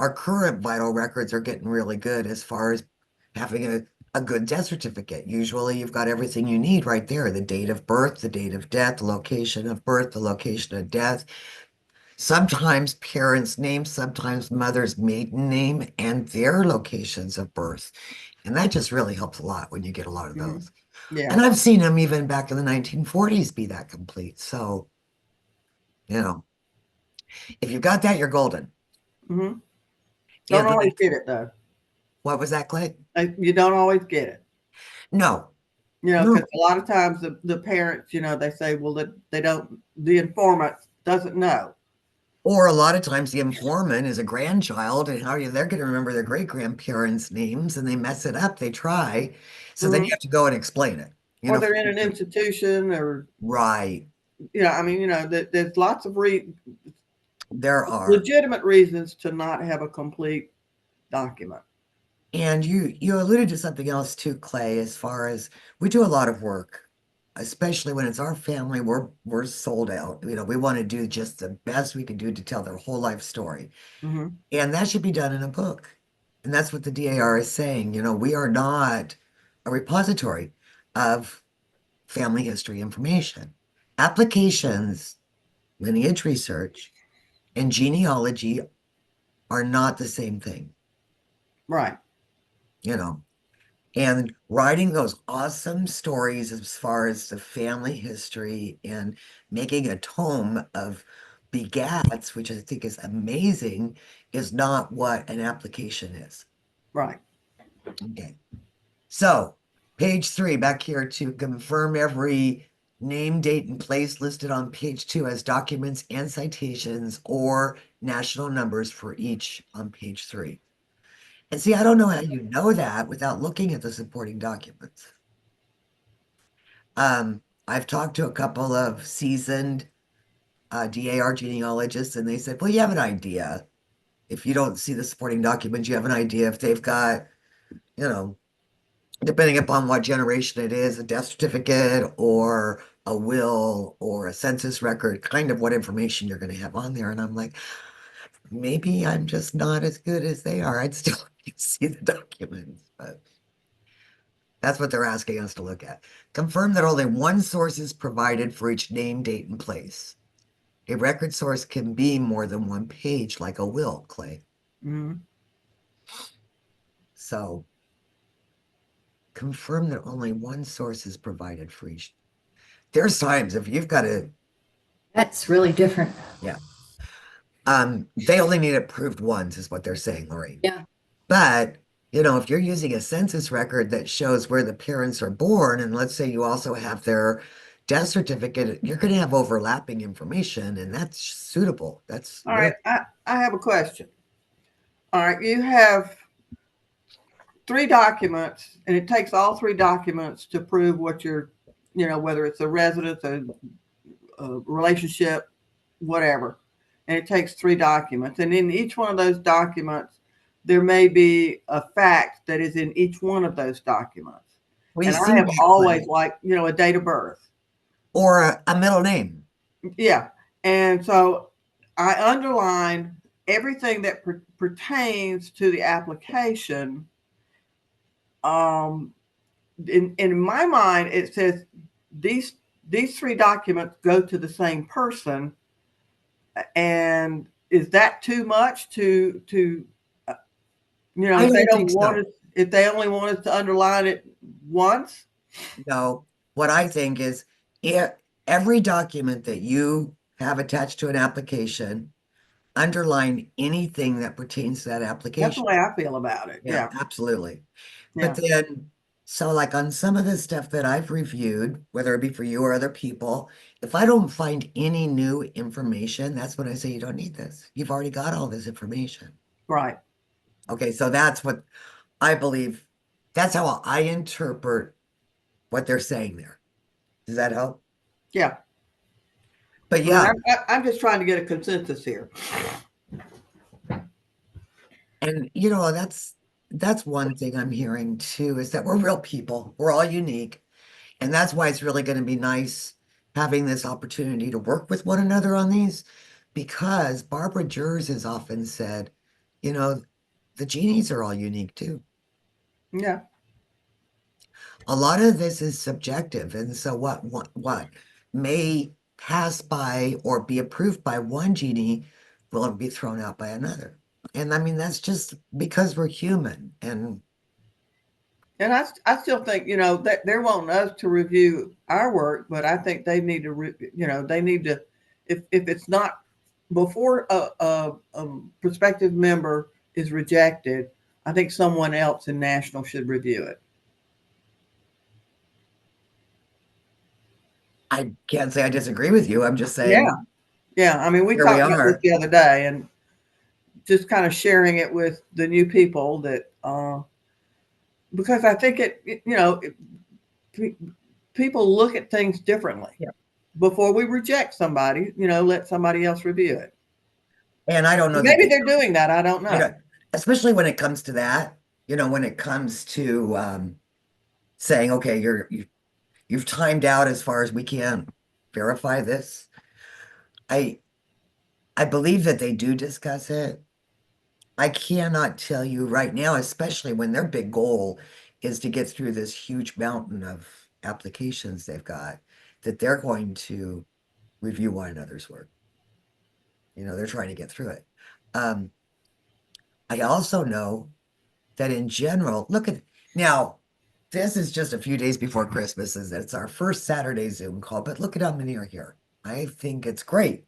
A: our current vital records are getting really good as far as having a good death certificate. Usually you've got everything you need right there, the date of birth, the date of death, the location of birth, the location of death. Sometimes parents' names, sometimes mother's maiden name, and their locations of birth. And that just really helps a lot when you get a lot of
C: Hmm.
A: those.
C: Yeah.
A: And I've seen them even back in the 1940s be that complete. So, you know, if you got that, you're golden.
C: Hmm. Don't
A: And the
C: always
A: next,
C: get it though.
A: what was that, Clay?
C: You don't always get it.
A: No,
C: Because
A: no.
C: a lot of times the parents, they say, well, that they don't, the informant doesn't know.
A: Or a lot of times the informant is a grandchild, and they're going to remember their great grandparents' names and they mess it up. They try. So then you
C: Hmm.
A: have to go and explain it.
C: Or they're in an institution, or
A: Right.
C: there's lots of
A: There are.
C: legitimate reasons to not have a complete document.
A: And you alluded to something else too, Clay, as far as we do a lot of work, especially when it's our family, we're sold out. You know, we want to do just the best we can do to tell their whole life story.
C: Mm-hmm.
A: And that should be done in a book. And that's what the DAR is saying. You know, we are not a repository of family history information. Applications, lineage research, and genealogy are not the same thing,
C: Right.
A: you know. And writing those awesome stories as far as the family history and making a tome of begats, which I think is amazing, is not what an application is.
C: Right.
A: Okay. So, page 3, back here to confirm every name, date, and place listed on page 2 as documents and citations or national numbers for each on page 3. And see, I don't know how you know that without looking at the supporting documents. I've talked to a couple of seasoned DAR genealogists, and they said, well, you have an idea. If you don't see the supporting documents, you have an idea if they've got, you know, depending upon what generation it is, a death certificate or a will or a census record, kind of what information you're going to have on there. And I'm like, maybe I'm just not as good as they are. I'd still like to see the documents, but that's what they're asking us to look at. Confirm that only one source is provided for each name, date, and place. A record source can be more than one page, like a will, Clay.
C: Mm-hmm.
A: So confirm that only one source is provided for each. There's times if you've got to,
B: That's really different.
A: yeah. They only need it proved once, is what they're saying, Lori.
B: Yeah.
A: But, you know, if you're using a census record that shows where the parents are born, and let's say you also have their death certificate, you're going to have overlapping information, and that's suitable. That's
C: All
A: real.
C: right. I have a question. All right. You have 3 documents, and it takes all 3 documents to prove what you're, whether it's a residence, a relationship, whatever. And it takes 3 documents. And in each one of those documents, there may be a fact that is in each one of those documents.
A: We
C: And
A: see
C: I have
A: that,
C: always
A: Clay.
C: liked, a date of birth.
A: Or a middle name.
C: Yeah. And so I underline everything that pertains to the application. In my mind, it says these 3 documents go to the same person. And is that too much to
A: I
C: if they
A: don't
C: don't
A: think
C: want
A: so.
C: us, if they only want us to underline it once?
A: No, what I think is every document that you have attached to an application, underline anything that pertains to that
C: That's the
A: application.
C: way I feel about it.
A: Yeah,
C: Yeah.
A: absolutely. But
C: Yeah.
A: then, so like on some of the stuff that I've reviewed, whether it be for you or other people, if I don't find any new information, that's when I say you don't need this. You've already got all this information.
C: Right.
A: Okay, so that's what I believe. That's how I interpret what they're saying there. Does that help?
C: Yeah.
A: But
C: I mean,
A: yeah,
C: I'm just trying to get a consensus here.
A: and that's one thing I'm hearing too, is that we're real people. We're all unique. And that's why it's really going to be nice having this opportunity to work with one another on these, because Barbara Jers has often said, you know, the genies are all unique too.
C: Yeah.
A: A lot of this is subjective, and so what may pass by or be approved by one genie will be thrown out by another. And I mean, that's just because we're human. And
C: And I still think, that they're wanting us to review our work, but I think they need to, they need to, if it's not before a prospective member is rejected, I think someone else in national should review it.
A: I can't say I disagree with you. I'm just
C: Yeah.
A: saying,
C: Yeah. I mean, we
A: here we
C: talked about this
A: are.
C: the other day, and just kind of sharing it with the new people that, because I think people look at things differently.
A: Yeah.
C: Before we reject somebody, let somebody else review it.
A: And I don't know that
C: Maybe
A: they
C: they're doing that. I don't
A: I
C: know.
A: don't, especially when it comes to that. when it comes to saying, okay, you've timed out as far as we can verify this. I I believe that they do discuss it. I cannot tell you right now, especially when their big goal is to get through this huge mountain of applications they've got, that they're going to review one another's work. They're trying to get through it. Um, I also know that in general, look at now, this is just a few days before Christmas, is it's our first Saturday Zoom call, but look at how many are here. I think it's great.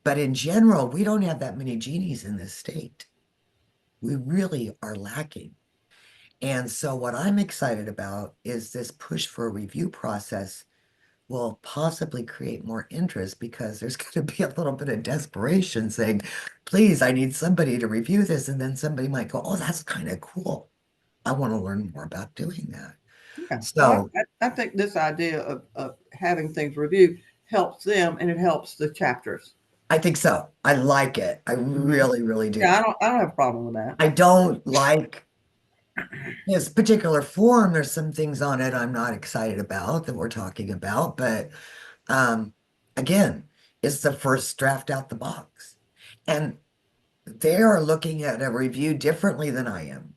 A: But in general, we don't have that many genies in this state. We really are lacking. And so what I'm excited about is this push for a review process will possibly create more interest because there's going to be a little bit of desperation saying, please, I need somebody to review this. And then somebody might go, oh, that's kind of cool. I want to learn more about doing that.
C: Yeah. Well,
A: So
C: I think this idea of having things reviewed helps them and it helps the chapters.
A: I think so. I like it. I
C: Mhm.
A: really, really do.
C: Yeah, I don't have a problem with that.
A: I don't like this particular form. There's some things on it I'm not excited about that we're talking about, but um, again, it's the first draft out the box. And they are looking at a review differently than I am.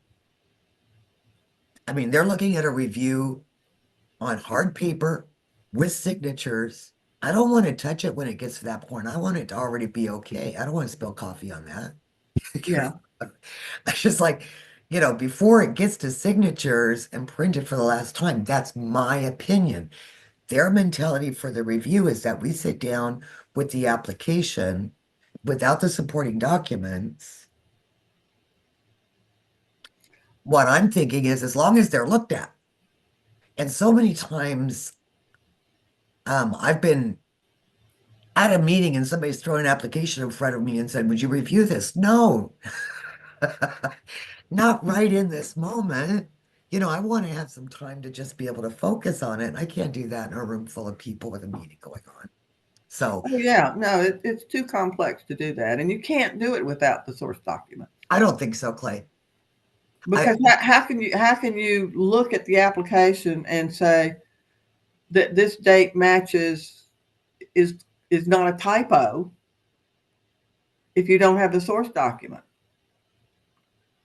A: I mean, they're looking at a review on hard paper with signatures. I don't want to touch it when it gets to that point. I want it to already be okay. I don't want to spill coffee on that.
C: Yeah.
A: I just like, before it gets to signatures and printed for the last time, that's my opinion. Their mentality for the review is that we sit down with the application without the supporting documents. What I'm thinking is as long as they're looked at. And so many times I've been at a meeting and somebody's thrown an application in front of me and said, would you review this? No, not right in this moment. I want to have some time to just be able to focus on it. I can't do that in a room full of people with a meeting going on. So
C: Oh, yeah. No, it's too complex to do that, and you can't do it without the source document.
A: I don't think so, Clay. I,
C: Because how can you look at the application and say that this date matches is is not a typo if you don't have the source document?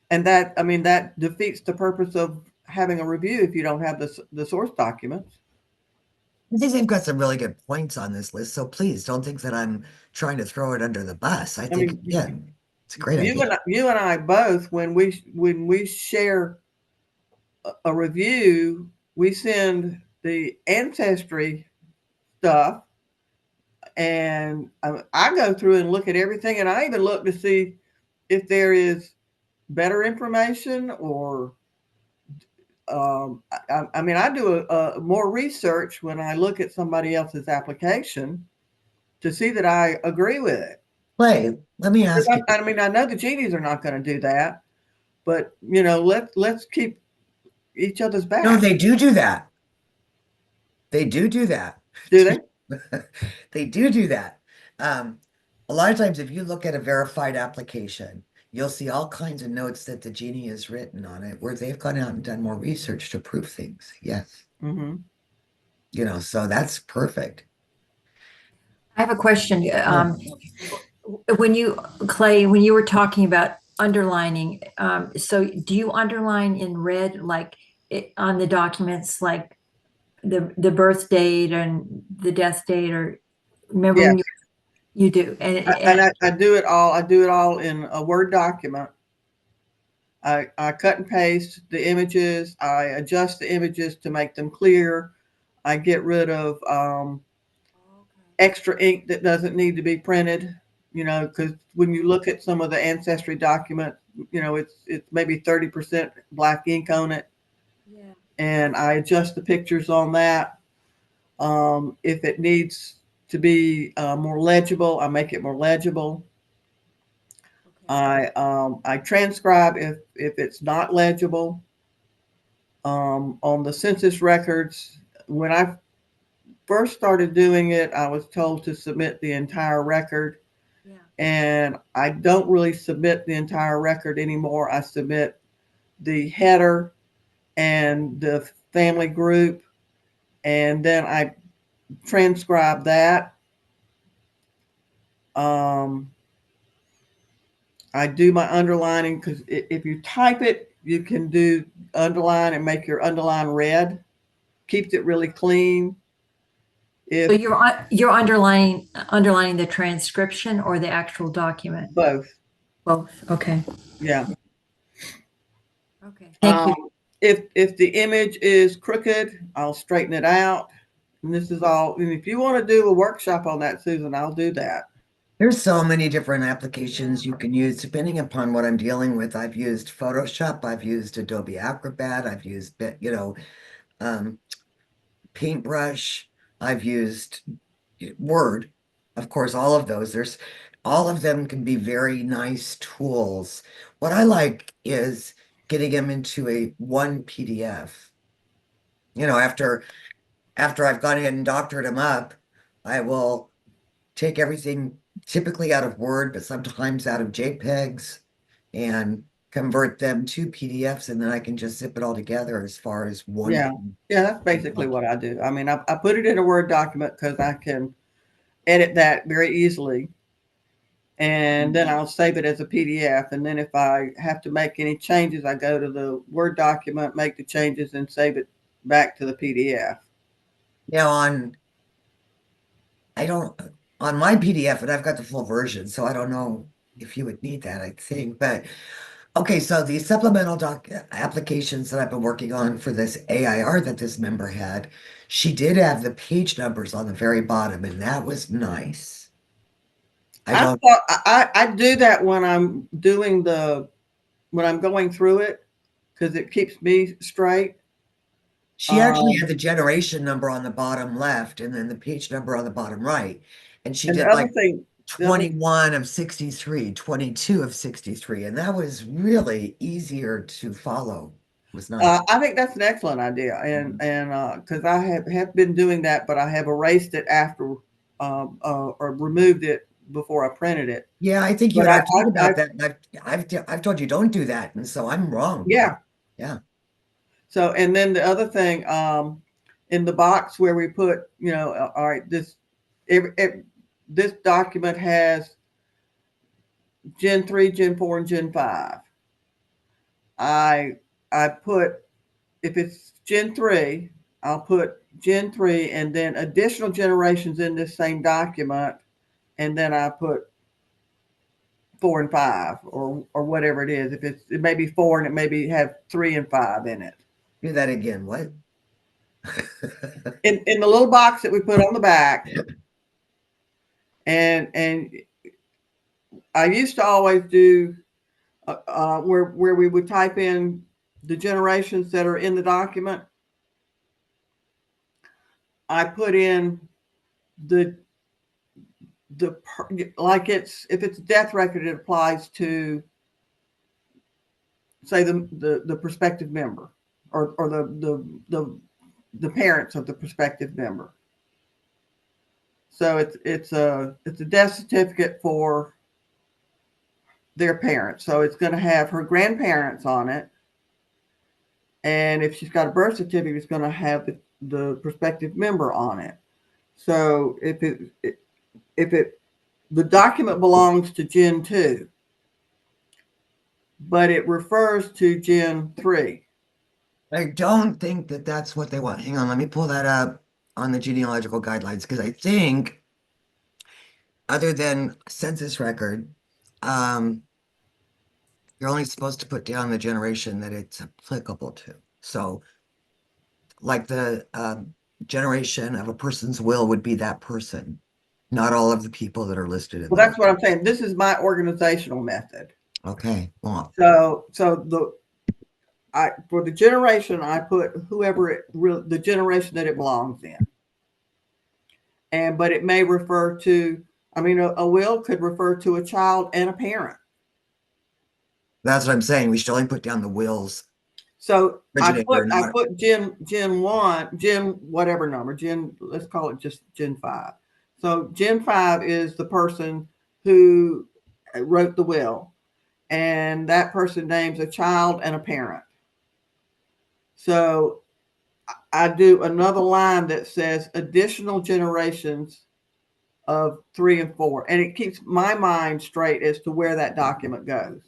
C: And that, I mean, that defeats the purpose of having a review if you don't have the source documents.
A: I think they've got some really good points on this list. So please don't think that I'm trying to throw it under the bus. I
C: I
A: think,
C: mean,
A: again, it's a great idea.
C: you and I both, when we share a review, we send the ancestry stuff, and I go through and look at everything, and I even look to see if there is better information or I mean, I do a more research when I look at somebody else's application to see that I agree with it.
A: Clay, let me
C: Because
A: ask you.
C: I mean, I know the genies are not going to do that, but let's keep each other's
A: No,
C: back.
A: they do that. They do that.
C: Do they?
A: They do that. Um, a lot of times, if you look at a verified application, you'll see all kinds of notes that the genie has written on it where they've gone out and done more research to prove things. Yes.
C: Mm-hmm.
A: So that's perfect.
B: I have a question.
A: Yeah.
B: Clay, when you were talking about underlining, so do you underline in red, like on the documents, like the birth date and the death date, or remember
C: Yes,
B: when you do? And
C: and I do it all. I do it all in a Word document. I cut and paste the images. I adjust the images to make them clear. I get rid of extra ink that doesn't need to be printed. Because when you look at some of the ancestry documents, it's maybe 30% black ink on it,
B: yeah,
C: and I adjust the pictures on that. If it needs to be more legible, I make it more legible.
B: okay,
C: I transcribe if it's not legible. On the census records, when I first started doing it, I was told to submit the entire record,
B: yeah,
C: and I don't really submit the entire record anymore. I submit the header and the family group, and then I transcribe that. Um, I do my underlining because if you type it, you can do underline and make your underline red. Keeps it really clean.
B: So
C: If
B: you're underlining the transcription or the actual document?
C: both,
B: Both. Okay.
C: yeah.
B: Okay. Thank you.
C: If the image is crooked, I'll straighten it out. And this is all. And if you want to do a workshop on that, Susan, I'll do that.
A: There's so many different applications you can use depending upon what I'm dealing with. I've used Photoshop, I've used Adobe Acrobat, I've used, um, Paintbrush, I've used Word. Of course, all of those. All of them can be very nice tools. What I like is getting them into a one PDF. After I've gone ahead and doctored them up, I will take everything typically out of Word, but sometimes out of JPEGs and convert them to PDFs, and then I can just zip it all together as far as one.
C: Yeah, yeah, that's basically what I do. I mean, I put it in a Word document because I can edit that very easily, and then I'll save it as a PDF. And then if I have to make any changes, I go to the Word document, make the changes, and save it back to the PDF.
A: Now I don't, on my PDF, and I've got the full version, so I don't know if you would need that, I think, but okay, so the supplemental doc applications that I've been working on for this AIR that this member had, she did have the page numbers on the very bottom, and that was nice. I
C: I
A: don't,
C: thought I do that when I'm doing when I'm going through it because it keeps me straight.
A: she actually
C: Um,
A: had the generation number on the bottom left and then the page number on the bottom right. And she
C: and
A: did like
C: the other
A: 21 of 63, 22 of 63, and that was really easier to follow. It was nice.
C: I think that's an excellent idea, and because I have been doing that, but I have erased it after or removed it before I printed it.
A: Yeah, I think you
C: But
A: and I have talked about that, and I've told you don't do that, and so I'm wrong.
C: yeah.
A: Yeah.
C: So and then the other thing, in the box where we put, all right, this document has Gen 3, Gen 4, and Gen 5. I I put if it's Gen 3, I'll put Gen 3 and then additional generations in this same document, and then I put 4 and 5 or whatever it is. If it may be 4 and it maybe have 3 and 5 in it.
A: Do that again. What?
C: In the little box that we put on the back, and I used to always do where we would type in the generations that are in the document. I put in the like it's if it's a death record, it applies to say the prospective member or the parents of the prospective member. So it's a death certificate for their parents. So it's going to have her grandparents on it, and if she's got a birth certificate, it's going to have the prospective member on it. So if it the document belongs to Gen 2, but it refers to Gen 3.
A: I don't think that that's what they want. Hang on, let me pull that up on the genealogical guidelines because I think, other than census record, um, you're only supposed to put down the generation that it's applicable to. So, like the generation of a person's will would be that person, not all of the people that are listed in
C: Well,
A: the will.
C: that's what I'm saying. This is my organizational method.
A: Okay, well,
C: So for the generation I put the generation that it belongs in, and but it may refer to. I mean, a will could refer to a child and a parent.
A: that's what I'm saying. We should only put down the wills
C: So
A: originator,
C: I
A: not.
C: put Gen 1, Gen whatever number, Gen, let's call it just Gen 5. So Gen 5 is the person who wrote the will, and that person names a child and a parent. So I do another line that says additional generations of 3 and 4, and it keeps my mind straight as to where that document goes.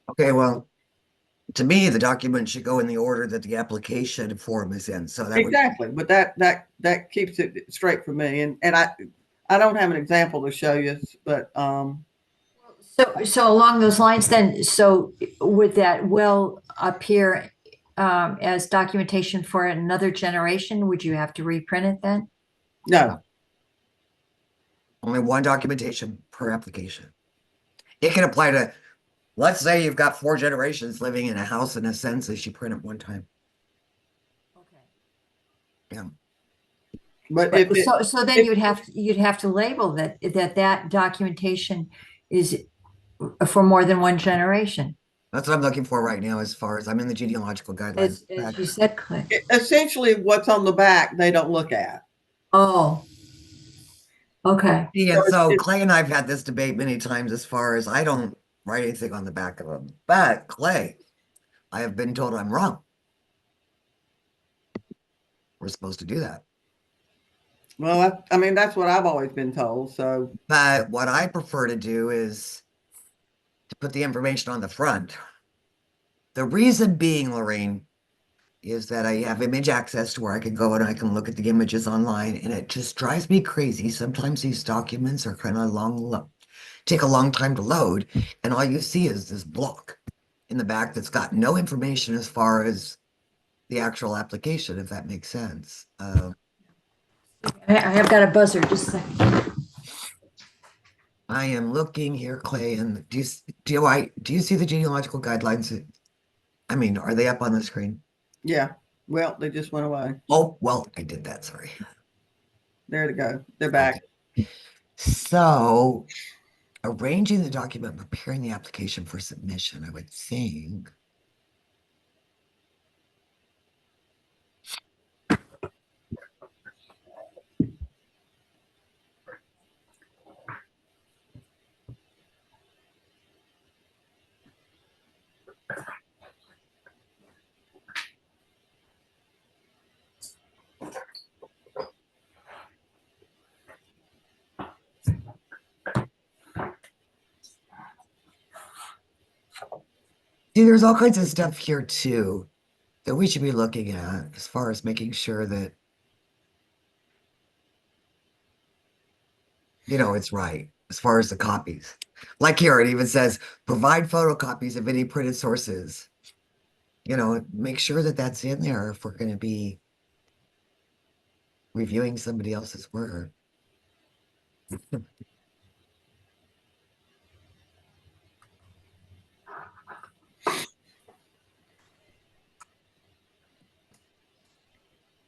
A: Okay, well, to me, the document should go in the order that the application form is in. So that would,
C: Exactly, but that keeps it straight for me. And I don't have an example to show you, but
B: So along those lines, then, so would that will appear as documentation for another generation? Would you have to reprint it then?
C: no.
A: only one documentation per application. It can apply to, let's say you've got 4 generations living in a house in a census, you print it one time.
B: Okay.
A: Yeah.
C: But if it
B: So then
C: if,
B: you'd have to label that documentation is for more than one generation,
A: That's what I'm looking for right now, as far as I'm in the genealogical guidelines.
B: as you said, Cliff.
C: essentially what's on the back they don't look at.
B: Oh, okay.
A: Yeah,
C: So
A: and so
C: it's
A: Clay and I've had this debate many times as far as I don't write anything on the back of them. But Clay, I have been told I'm wrong. We're supposed to do that.
C: well, I mean that's what I've always been told. So
A: But what I prefer to do is to put the information on the front. The reason being, Lorraine, is that I have image access to where I can go and I can look at the images online, and it just drives me crazy. Sometimes these documents are kind of take a long time to load, and all you see is this block in the back that's got no information as far as the actual application, if that makes sense.
B: I have got a buzzer, just a second.
A: I am looking here, Clay, and do you see the genealogical guidelines? I mean, are they up on the screen?
C: yeah, well they just went away.
A: Oh, well, I did that, sorry.
C: There to go. They're back.
A: Okay. So, arranging the document, preparing the application for submission, I would think. See, there's all kinds of stuff here too that we should be looking at as far as making sure that, it's right as far as the copies. Like here, it even says provide photocopies of any printed sources. Make sure that that's in there if we're going to be reviewing somebody else's work.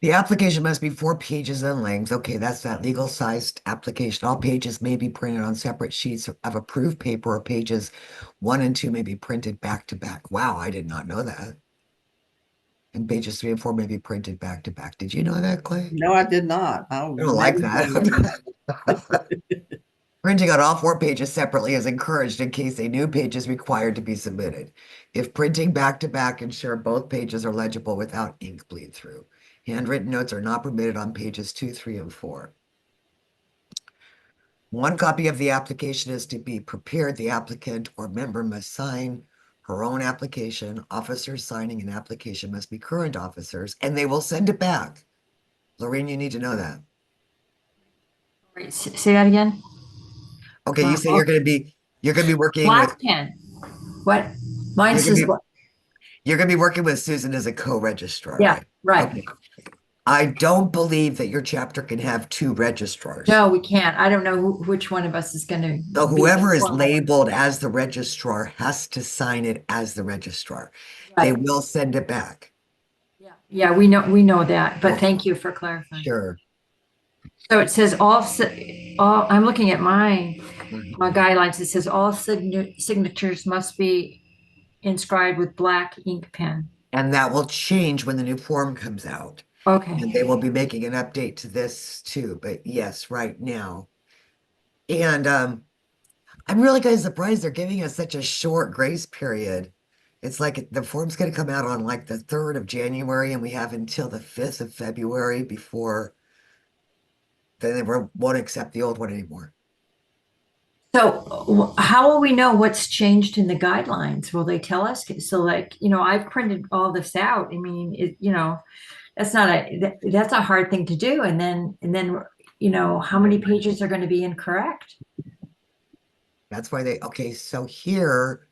A: The application must be 4 pages in length. Okay, that's that legal sized application. All pages may be printed on separate sheets of approved paper, or pages 1 and 2 may be printed back to back. Wow, I did not know that. And pages 3 and 4 may be printed back to back. Did you know that, Clay?
C: No, I did not. I'll
A: I don't like
C: never say that.
A: that. Printing on all 4 pages separately is encouraged in case a new page is required to be submitted. If printing back to back, ensure both pages are legible without ink bleed through. Handwritten notes are not permitted on pages 2, 3, and 4. One copy of the application is to be prepared. The applicant or member must sign her own application. Officers signing an application must be current officers, and they will send it back. Lorraine, you need to know that.
B: Wait, say that again.
A: Okay, you say you're gonna be working with
B: Black pen. What? Mine
A: you're gonna
B: says
A: be
B: what?
A: you're gonna be working with Susan as a co-registrar,
B: Yeah,
A: right?
B: right.
A: Okay. I don't believe that your chapter can have 2 registrars.
B: No, we can't. I don't know which one of us is going to
A: So
B: be the
A: whoever is
B: formal.
A: labeled as the registrar has to sign it as the registrar. They
B: Right.
A: will send it back.
B: Yeah, we know that, but
A: Oh,
B: thank you for clarifying.
A: sure.
B: So it says all, I'm looking at my
A: Mhm.
B: guidelines. It says all signatures must be inscribed with black ink pen.
A: And that will change when the new form comes out.
B: Okay.
A: And they will be making an update to this too. But yes, right now. And I'm really kind of surprised they're giving us such a short grace period. It's like the form's gonna come out on like the 3rd of January and we have until the 5th of February before then they won't accept the old one anymore.
B: So how will we know what's changed in the guidelines? Will they tell us? So like, I've printed all this out. I mean, that's a hard thing to do. And then, how many pages are going to be incorrect?
A: That's why okay, so here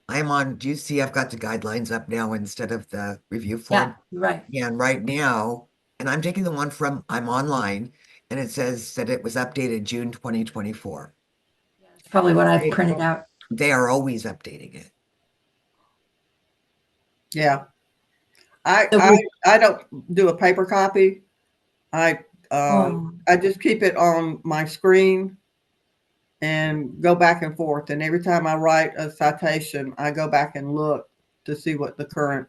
A: do you see I've got the guidelines up now instead of the review
B: Yeah,
A: form?
B: right.
A: And right now, and I'm taking the one I'm online, and it says that it was updated June 2024.
B: That's probably what I've
A: They,
B: printed out.
A: they are always updating it.
C: Yeah. I
B: So
C: I I don't do a paper copy. I
B: oh,
C: I just keep it on my screen and go back and forth. And every time I write a citation, I go back and look to see what the current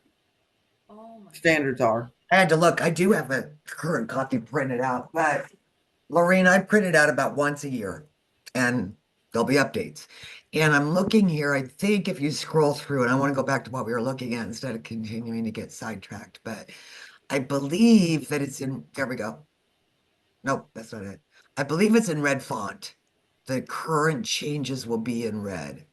B: oh my
C: standards are.
A: I had to look. I do have a current copy printed out, but Lorraine, I print it out about once a year, and there'll be updates. And I'm looking here. I think if you scroll through, and I want to go back to what we were looking at instead of continuing to get sidetracked, but I believe that it's in, there we go. Nope, that's not it. I believe it's in red font. The current changes will be in red,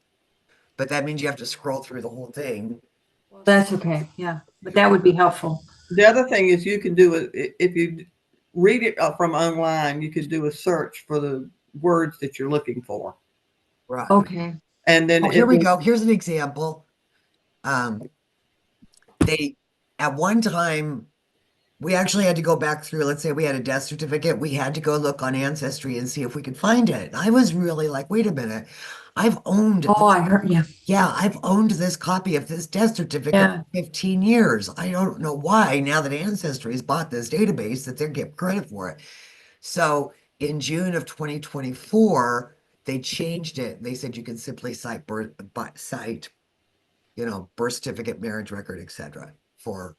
A: but that means you have to scroll through the whole thing.
B: Well, that's okay. Yeah, but that would be helpful.
C: The other thing is you can do it if you read it from online. You can do a search for the words that you're looking for,
A: Right.
B: Okay.
C: and then
A: Oh, here
C: it
A: we
C: will.
A: go. Here's an example. Um, they, at one time, we actually had to go back through, let's say we had a death certificate, we had to go look on Ancestry and see if we could find it. I was really like, wait a minute. I've owned,
B: Oh, I heard. Yeah,
A: yeah, I've owned this copy of this death certificate
B: yeah.
A: for 15 years. I don't know why now that Ancestry's bought this database that they get credit for it. So in June of 2024, they changed it. They said you can simply cite, birth certificate, marriage record, etc. for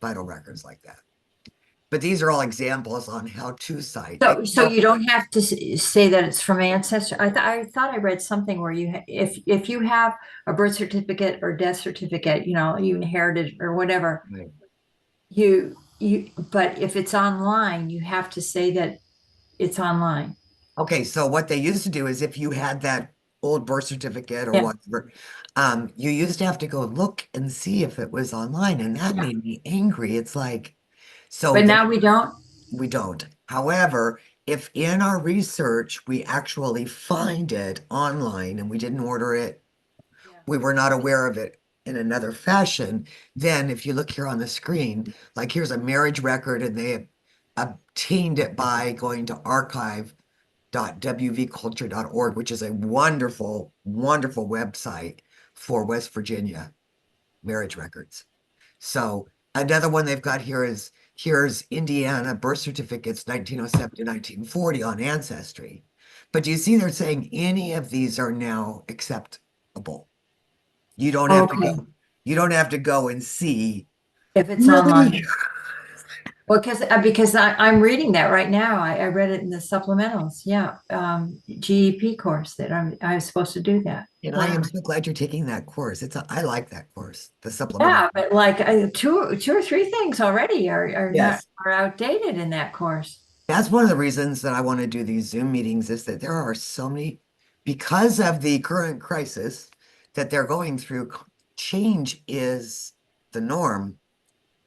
A: vital records like that. But these are all examples on how to cite.
B: So you don't have to say that it's from ancestor. I thought I read something where if you have a birth certificate or death certificate, you inherited or whatever,
A: Right.
B: but if it's online, you have to say that it's online.
A: Okay, so what they used to do is if you had that old birth certificate or
B: Yeah,
A: whatever, you used to have to go look and see if it was online, and that
B: yeah.
A: made me angry. It's like, so
B: But
A: they
B: now we don't.
A: we don't. However, if in our research we actually find it online and we didn't order it,
B: Yeah.
A: we were not aware of it in another fashion, then if you look here on the screen, like here's a marriage record and they obtained it by going to archive.wvculture.org, which is a wonderful, wonderful website for West Virginia marriage records. So another one they've got here is here's Indiana birth certificates 1907 to 1940 on Ancestry. But do you see they're saying any of these are now acceptable? You don't have to
B: Okay.
A: go. You don't have to go and see.
B: If it's
A: Really?
B: online. Well, because I'm reading that right now. I read it in the supplementals. Yeah, GEP course that I was supposed to do that.
A: And I
B: Wow.
A: am so glad you're taking that course. I like that course, the supplemental.
B: Yeah, but like two or three things already are not
A: Yes.
B: are outdated in that course.
A: That's one of the reasons that I want to do these Zoom meetings is that there are so many, because of the current crisis that they're going through, change is the norm.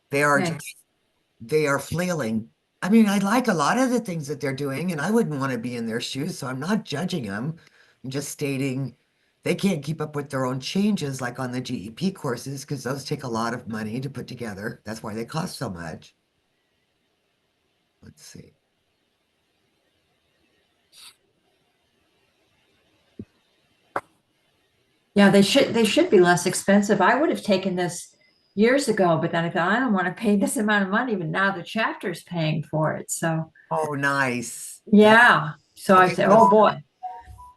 A: They are
B: Okay.
A: just, they are flailing. I mean, I like a lot of the things that they're doing, and I wouldn't want to be in their shoes, so I'm not judging them. I'm just stating they can't keep up with their own changes, like on the GEP courses, because those take a lot of money to put together. That's why they cost so much. Let's see.
B: Yeah, they should be less expensive. I would have taken this years ago, but then I thought I don't want to pay this amount of money, but now the chapter's paying for it. So
A: Oh, nice. That
B: yeah. So I
A: okay.
B: said,
A: So
B: oh boy.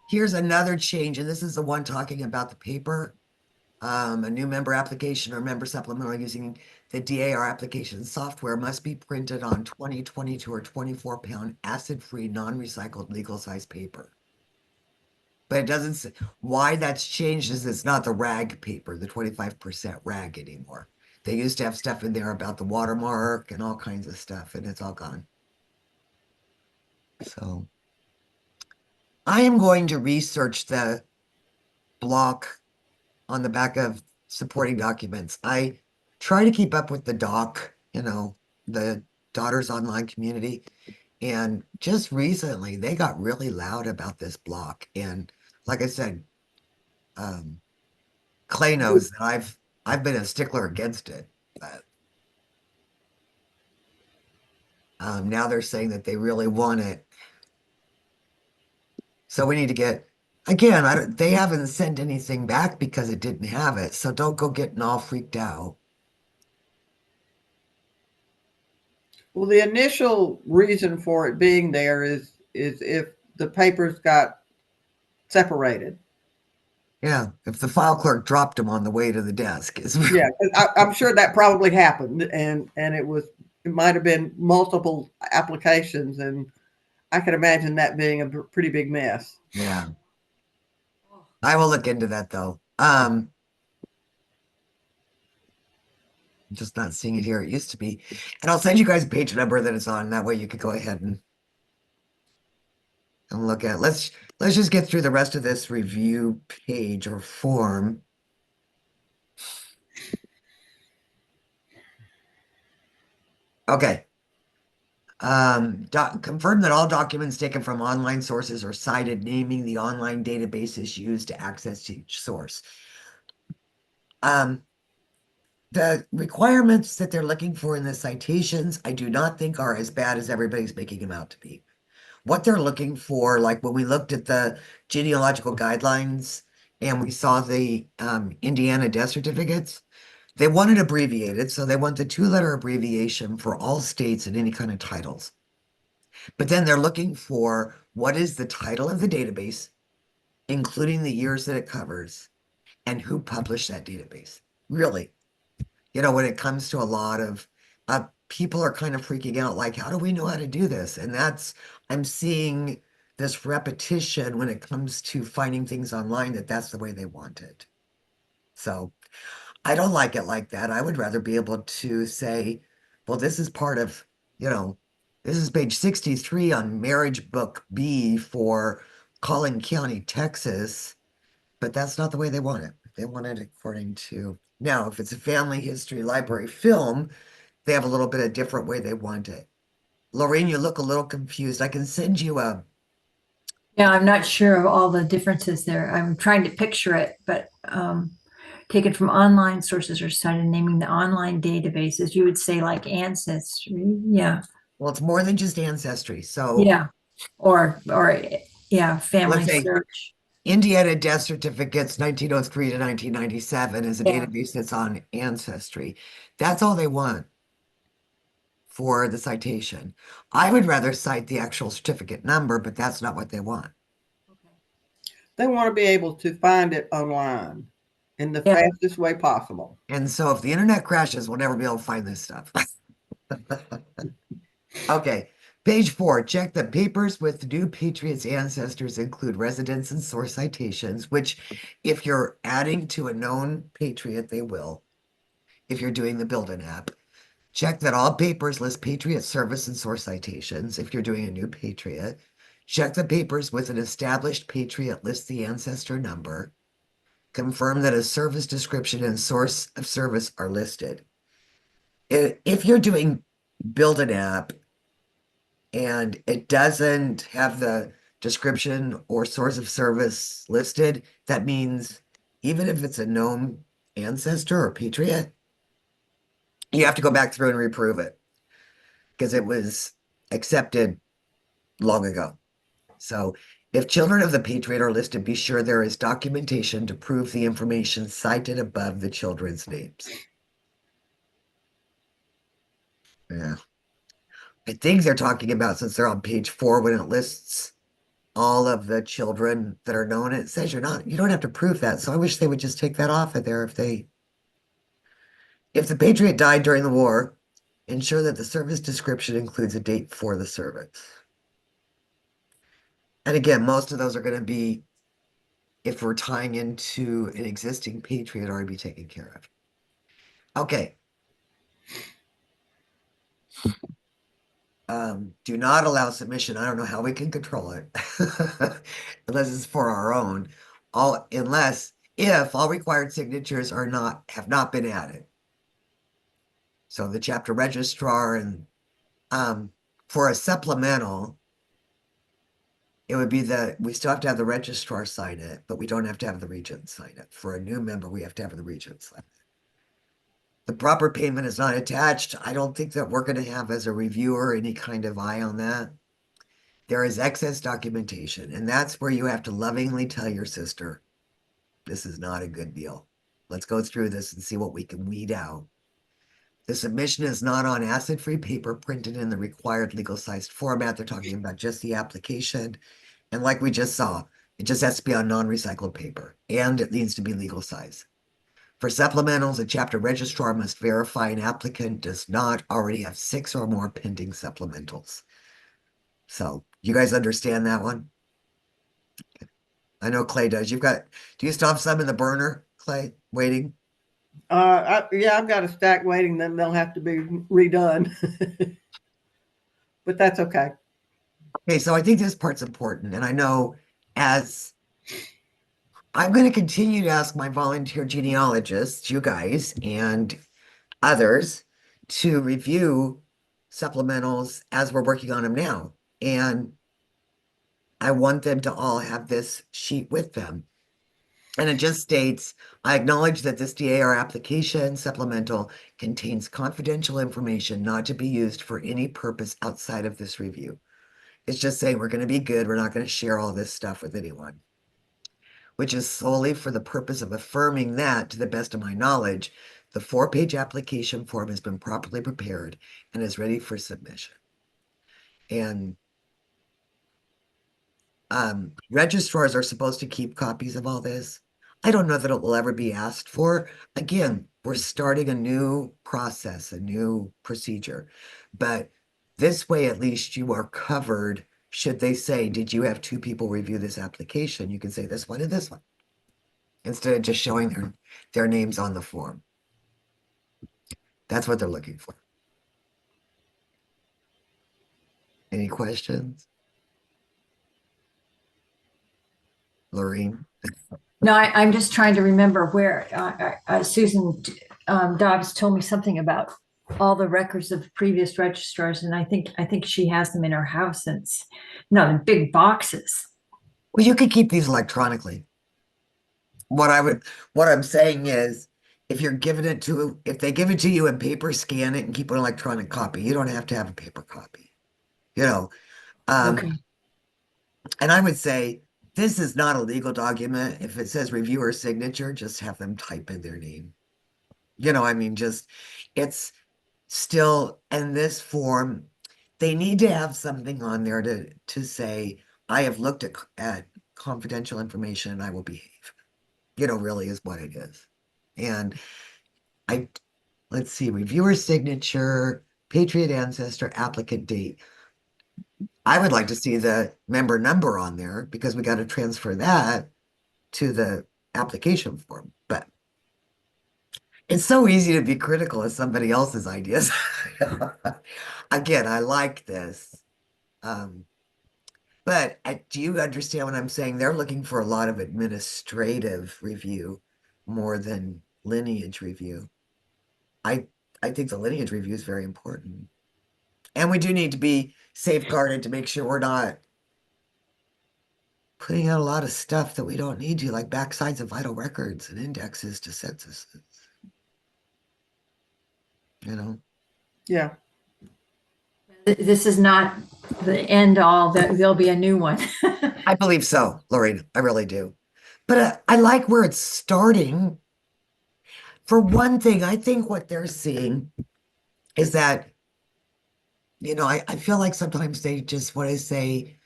A: here's another change, and this is the one talking about the paper. A new member application or member supplemental using the DAR application software must be printed on 20, 22, or 24-pound acid-free, non-recycled legal size paper. But it doesn't say why that's changed is it's not the rag paper, the 25% rag anymore. They used to have stuff in there about the watermark and all kinds of stuff, and it's all gone. So I am going to research the block on the back of supporting documents. I try to keep up with the doc, the Daughters Online community. And just recently, they got really loud about this block. And like I said, um, Clay knows that I've been a stickler against it, but now they're saying that they really want it. So we need to get again. They haven't sent anything back because it didn't have it. So don't go getting all freaked out.
C: Well, the initial reason for it being there is if the papers got separated.
A: Yeah, if the file clerk dropped them on the way to the desk, is
C: Yeah, I'm sure that probably happened, and it might have been multiple applications, and I can imagine that being a pretty big mess.
A: yeah. I will look into that though. Just not seeing it here. It used to be. And I'll send you guys a page number that it's on. That way you could go ahead and look at it. Let's just get through the rest of this review page or form. Okay. Confirm that all documents taken from online sources are cited, naming the online databases used to access each source. The requirements that they're looking for in the citations, I do not think are as bad as everybody's making them out to be. What they're looking for, like when we looked at the genealogical guidelines and we saw the Indiana death certificates, they want it abbreviated. So they want the two-letter abbreviation for all states and any kind of titles. But then they're looking for what is the title of the database, including the years that it covers, and who published that database. Really, when it comes to a lot of people are kind of freaking out, like, how do we know how to do this? And I'm seeing this repetition when it comes to finding things online that's the way they want it. So I don't like it like that. I would rather be able to say, well, this is part of, this is page 63 on marriage book B for Collin County, Texas, but that's not the way they want it. They want it according to, now, if it's a family history library film, they have a little bit of different way they want it. Lorraine, you look a little confused. I can send you a,
B: Yeah, I'm not sure of all the differences there. I'm trying to picture it, but taken from online sources or cited naming the online databases, you would say like Ancestry. Yeah.
A: well, it's more than just ancestry. So
B: Yeah. Or yeah,
A: let's
B: family
A: say
B: search.
A: Indiana death certificates 1903 to 1997 is a
B: Yeah.
A: database that's on Ancestry. That's all they want for the citation. I would rather cite the actual certificate number, but that's not what they want.
C: They want to be able to find it online in the
B: Yeah.
C: fastest way possible.
A: And so if the internet crashes, we'll never be able to find this stuff. Okay, page 4. Check that papers with new Patriots ancestors include residence and source citations, which if you're adding to a known Patriot, they will. If you're doing the build-in app. Check that all papers list Patriot service and source citations if you're doing a new Patriot. Check the papers with an established Patriot list the ancestor number. Confirm that a service description and source of service are listed. If you're doing build an app and it doesn't have the description or source of service listed, that means even if it's a known ancestor or Patriot, you have to go back through and reprove it because it was accepted long ago. So if children of the Patriot are listed, be sure there is documentation to prove the information cited above the children's names. Yeah. I think they're talking about, since they're on page 4, when it lists all of the children that are known, it says you don't have to prove that. So I wish they would just take that off of there if the Patriot died during the war, ensure that the service description includes a date for the service. And again, most of those are going to be if we're tying into an existing Patriot already be taken care of. Okay. Do not allow submission. I don't know how we can control it unless it's for our own. Unless if all required signatures have not been added. So the chapter registrar and for a supplemental, it would be we still have to have the registrar sign it, but we don't have to have the regent sign it. For a new member, we have to have the regent sign it. The proper payment is not attached. I don't think that we're going to have as a reviewer any kind of eye on that. There is excess documentation, and that's where you have to lovingly tell your sister, this is not a good deal. Let's go through this and see what we can weed out. The submission is not on acid-free paper printed in the required legal-sized format. They're talking about just the application. And like we just saw, it just has to be on non-recycled paper, and it needs to be legal size. For supplementals, a chapter registrar must verify an applicant does not already have 6 or more pending supplementals. So you guys understand that one? I know Clay does. Do you still have some in the burner, Clay, waiting?
C: Yeah, I've got a stack waiting. Then they'll have to be redone, but that's okay.
A: Okay, so I think this part's important, and I know as I'm going to continue to ask my volunteer genealogists, you guys, and others to review supplementals as we're working on them now. And I want them to all have this sheet with them. And it just states, I acknowledge that this DAR application supplemental contains confidential information not to be used for any purpose outside of this review. It's just saying we're going to be good. We're not going to share all this stuff with anyone, which is solely for the purpose of affirming that, to the best of my knowledge, the 4-page application form has been properly prepared and is ready for submission. And registrars are supposed to keep copies of all this. I don't know that it will ever be asked for. Again, we're starting a new process, a new procedure. But this way, at least you are covered. Should they say, did you have 2 people review this application? You can say this one and this one, instead of just showing their names on the form. That's what they're looking for. Any questions? Lorraine?
B: No, I'm just trying to remember where Susan Dobbs told me something about all the records of previous registrars, and I think she has them in her house, and it's no the big boxes.
A: Well, you can keep these electronically. What I'm saying is, if they give it to you in paper, scan it and keep an electronic copy. You don't have to have a paper copy. You know,
B: Okay.
A: and I would say this is not a legal document. If it says reviewer signature, just have them type in their name. I mean, it's still in this form. They need to have something on there to say, I have looked at confidential information and I will behave. Really is what it is. And let's see, reviewer signature, Patriot ancestor, applicant date. I would like to see the member number on there because we got to transfer that to the application form. But it's so easy to be critical of somebody else's ideas. Again, I like this. But do you understand what I'm saying? They're looking for a lot of administrative review more than lineage review. I I think the lineage review is very important. And we do need to be safeguarded to make sure we're not putting out a lot of stuff that we don't need to, like backsides of vital records and indexes to censuses. You know,
C: Yeah.
B: This is not the end all. That there'll be a new one.
A: I believe so, Lorraine. I really do. But I like where it's starting. For one thing, I think what they're seeing is that, I feel like sometimes they just want to say,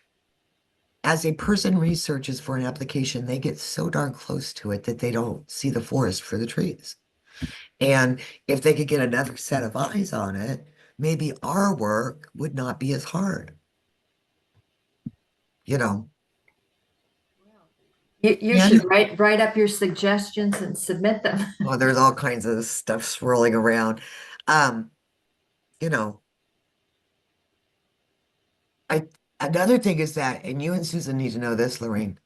A: as a person researches for an application, they get so darn close to it that they don't see the forest for the trees. And if they could get another set of eyes on it, maybe our work would not be as hard. You know,
B: You
A: And
B: should write up your suggestions and submit them.
A: well, there's all kinds of stuff swirling around. Um, you know, I another thing is that, and you and Susan need to know this, Lorraine.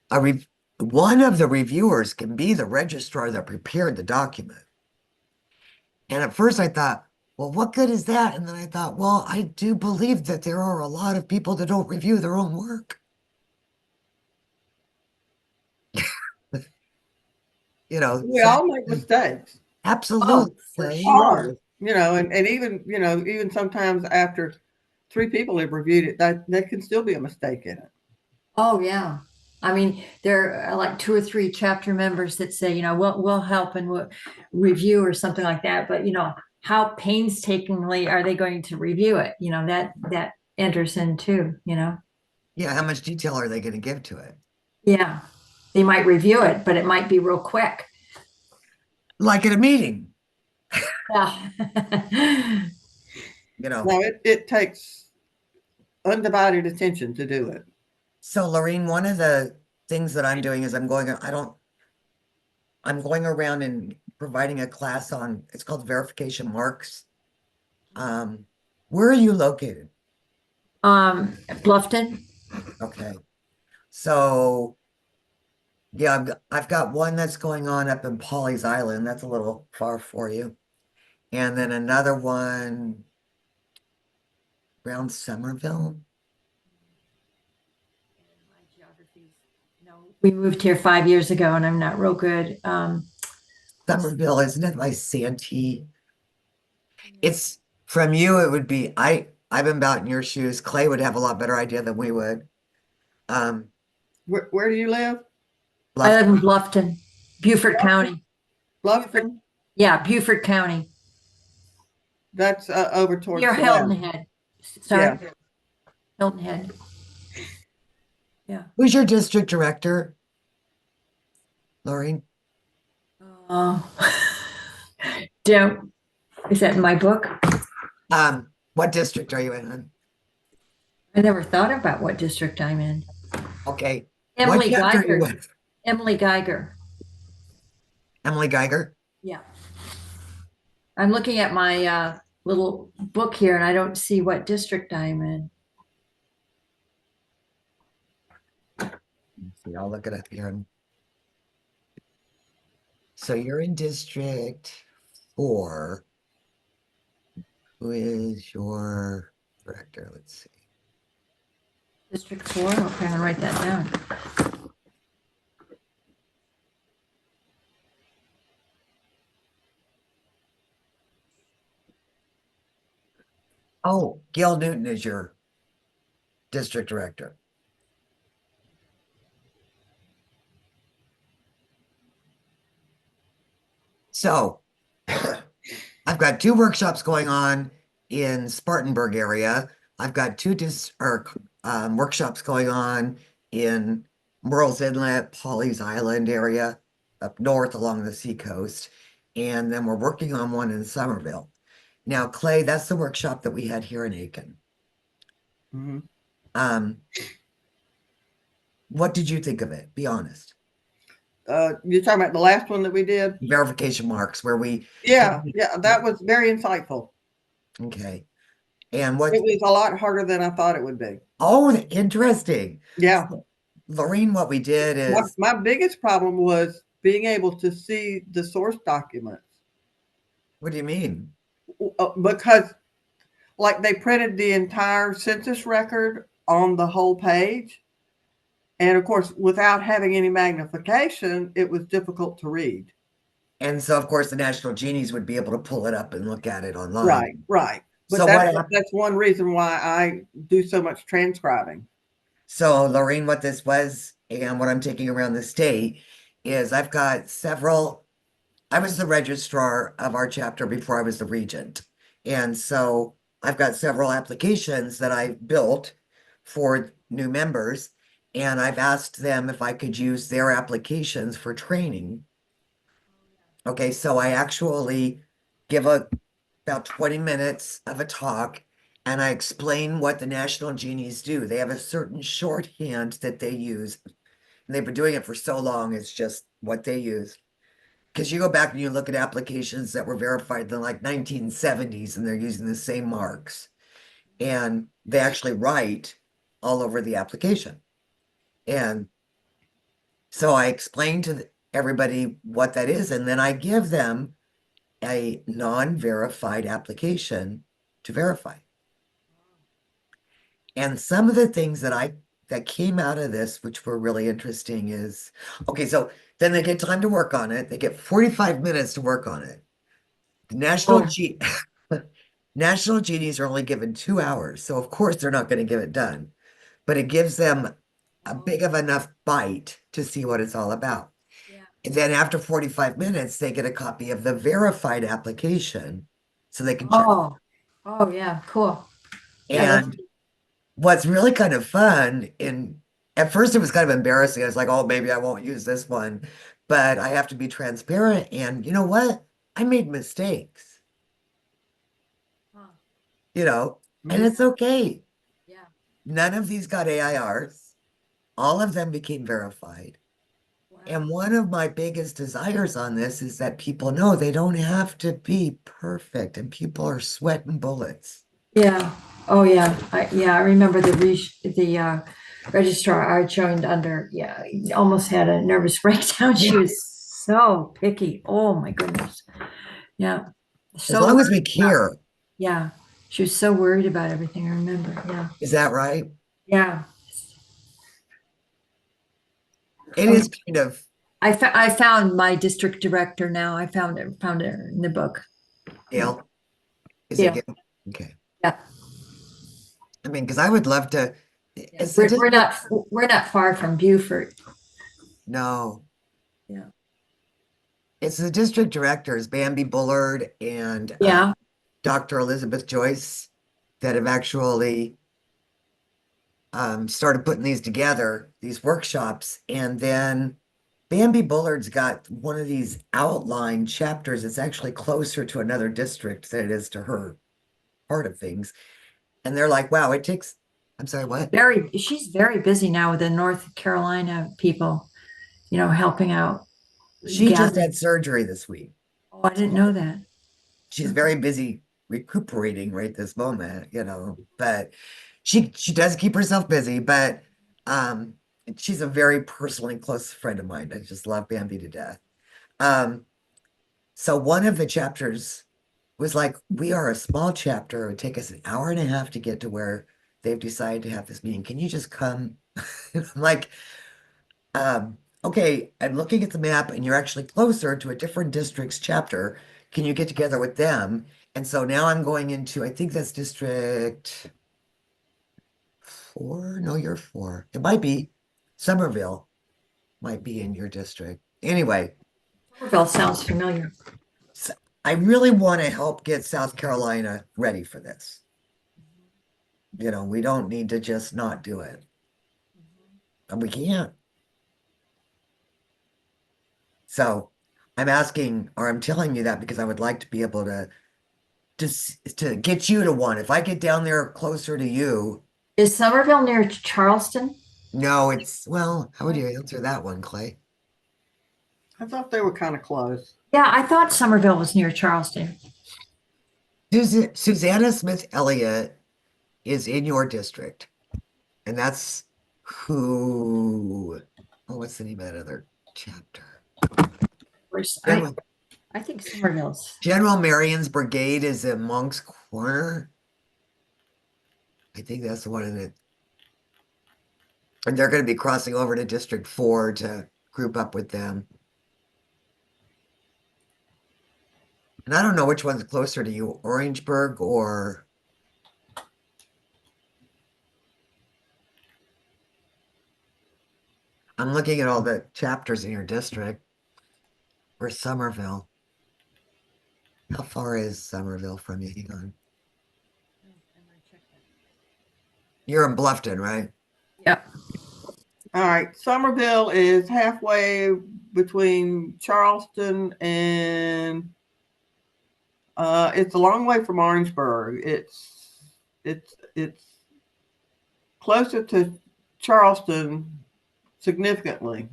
A: A re one of the reviewers can be the registrar that prepared the document. And at first I thought, well, what good is that? And then I thought, well, I do believe that there are a lot of people that don't review their own work.
C: We
A: So
C: all make mistakes.
B: Oh,
A: absolutely.
B: for
C: Hard,
B: sure.
C: and even, even sometimes after three people have reviewed it, that can still be a mistake in it.
B: Oh, yeah. I mean, there are like two or three chapter members that say, we'll help and we'll review or something like that. But how painstakingly are they going to review it? That enters in too.
A: Yeah, how much detail are they going to give to it?
B: Yeah. They might review it, but it might be real quick.
A: Like at a meeting,
B: Yeah.
A: you know.
C: No, it takes undivided attention to do it.
A: So Lorraine, one of the things that I'm doing is I'm going around and providing a class on, it's called verification marks. Where are you located?
B: Bluffton.
A: Okay. So yeah, I've got one that's going on up in Pawleys Island. That's a little far for you. And then another one around Somerville.
B: We moved here 5 years ago and I'm not real good.
A: Somerville, isn't it by Santee? It's from you, it would be I've been about in your shoes. Clay would have a lot better idea than we would. Um,
C: Where do you live?
B: I
A: Bluff,
B: live in Bluffton, Beaufort County.
C: Bluffton?
B: Yeah, Beaufort County.
C: That's over towards
B: Near
C: Savannah.
B: Hilton Head.
C: Yeah.
B: Sorry, Hilton Head. Yeah.
A: who's your district director, Lorraine?
B: Uh, don't, is that in my book?
A: What district are you in?
B: I never thought about what district I'm in.
A: Okay. What
B: Emily
A: chapter are you
B: Geiger.
A: with?
B: Emily Geiger.
A: Emily Geiger?
B: Yeah. I'm looking at my little book here and I don't see what district I'm in.
A: Let's see, I'll look it up here. So you're in District 4. Who is your director? Let's see.
B: District 4. Okay, I'll write that down.
A: Oh, Gail Newton is your district director. So I've got 2 workshops going on in Spartanburg area. I've got 2 workshops going on in Murrells Inlet, Pawleys Island area up north along the seacoast. And then we're working on one in Somerville. Now, Clay, that's the workshop that we had here in Aiken.
C: Hmm.
A: Um, what did you think of it? Be honest.
C: You're talking about the last one that we did?
A: Verification marks where we,
C: Yeah, yeah, that was very insightful.
A: okay. And
C: It was a lot harder than I thought it would be.
A: oh, interesting.
C: Yeah.
A: Lorraine, what we did
C: My,
A: is,
C: my biggest problem was being able to see the source documents
A: what do you mean?
C: because, like, they printed the entire census record on the whole page. And of course, without having any magnification, it was difficult to read.
A: And so, of course, the National Genies would be able to pull it up and look at it
C: Right,
A: online.
C: right. But
A: So what happened?
C: that's one reason why I do so much transcribing.
A: So, Lorraine, what this was, and what I'm taking around the state is I've got several. I was the registrar of our chapter before I was the regent. And so I've got several applications that I built for new members. And I've asked them if I could use their applications for training. Okay, so I actually give about 20 minutes of a talk and I explain what the National Genies do. They have a certain shorthand that they use And they've been doing it for so long, it's just what they use. Because you go back and you look at applications that were verified in the like 1970s and they're using the same marks. And they actually write all over the application. And so I explain to everybody what that is, and then I give them a non-verified application to verify. And some of the things that came out of this, which were really interesting, is okay, so then they get time to work on it. They get 45 minutes to work on it. The
B: Oh,
A: National genies are only given 2 hours, so of course they're not going to get it done. But it gives them a big of enough bite to see what it's all about.
B: yeah.
A: And then after 45 minutes, they get a copy of the verified application so they can check.
B: Oh, yeah, cool. Yeah, that's
A: And what's really kind of fun, and at first it was kind of embarrassing. I was like, oh, maybe I won't use this one, but I have to be transparent. And you know what? I made mistakes,
B: huh,
A: and
C: Mhm.
A: it's okay.
B: yeah.
A: None of these got AIRs. All of them became verified. And
B: Wow.
A: one of my biggest desires on this is that people know they don't have to be perfect, and people are sweating bullets.
B: Yeah. Oh, yeah. I remember the registrar I joined under. Yeah, almost had a nervous breakdown. She
A: Yeah.
B: was so picky. Oh my goodness. Yeah.
A: As
B: So
A: long as we
B: worried about.
A: care,
B: Yeah. She was so worried about everything. I remember. Yeah.
A: is that right?
B: Yeah.
A: It
B: Oh,
A: is kind of,
B: I found my district director now. I found it in the book. Yeah.
A: Gail. Is it
B: Yeah.
A: Gail? Okay.
B: Yeah.
A: I mean, because I would love to,
B: Yeah.
A: it's the district.
B: We're not far from Beaufort.
A: No,
B: Yeah.
A: it's the district directors, Bambi Bullard and
B: Yeah.
A: Dr. Elizabeth Joyce, that have actually started putting these together, these workshops. And then Bambi Bullard's got one of these outline chapters. It's actually closer to another district than it is to her part of things. And they're like, wow, it takes, I'm sorry, what?
B: She's very busy now with the North Carolina people, helping out,
A: She just
B: gathering.
A: had surgery this week.
B: Oh, I didn't know that.
A: She's very busy recuperating right this moment, but she does keep herself busy, but um she's a very personally close friend of mine. I just love Bambi to death. Um, so one of the chapters was like, we are a small chapter. It would take us an hour and a half to get to where they've decided to have this meeting. Can you just come? I'm like, okay, I'm looking at the map and you're actually closer to a different district's chapter. Can you get together with them? And so now I'm going into, I think that's District 4. No, you're 4. It might be Somerville, might be in your district. Anyway,
B: Somerville sounds familiar.
A: so I really want to help get South Carolina ready for this. We don't need to just not do it. And we can't. So I'm asking, or I'm telling you that because I would like to be able to just to get you to one. If I get down there closer to you,
B: Is Somerville near Charleston?
A: no, well, how would you answer that one, Clay?
C: I thought they were kind of close.
B: Yeah, I thought Somerville was near Charleston.
A: Susanna Smith Elliott is in your district, and that's who, oh, what's the name of that other chapter?
B: Where's
A: General,
B: I think Somerville's.
A: General Marion's brigade is in Monk's Corner. I think that's the one in it. And they're going to be crossing over to District 4 to group up with them. And I don't know which one's closer to you, Orangeburg or I'm looking at all the chapters in your district. Or Somerville. How far is Somerville from you? Hang on. You're in Bluffton, right?
B: Yeah.
C: All right, Somerville is halfway between Charleston and it's a long way from Orangeburg. It's closer to Charleston, significantly.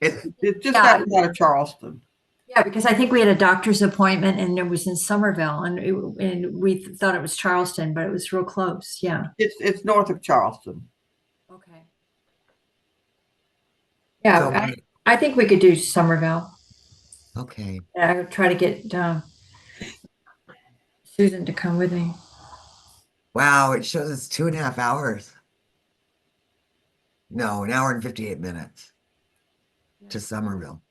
A: It's
C: It's just
B: Yeah.
C: outside of Charleston.
B: Yeah, because I think we had a doctor's appointment and it was in Somerville and we thought it was Charleston, but it was real close. Yeah.
C: It's north of Charleston.
B: Okay. Yeah,
A: so
B: I think we could do Somerville.
A: okay.
B: I would try to get Susan to come with me.
A: Wow, it shows it's 2.5 hours. No, an hour and 58 minutes to Somerville.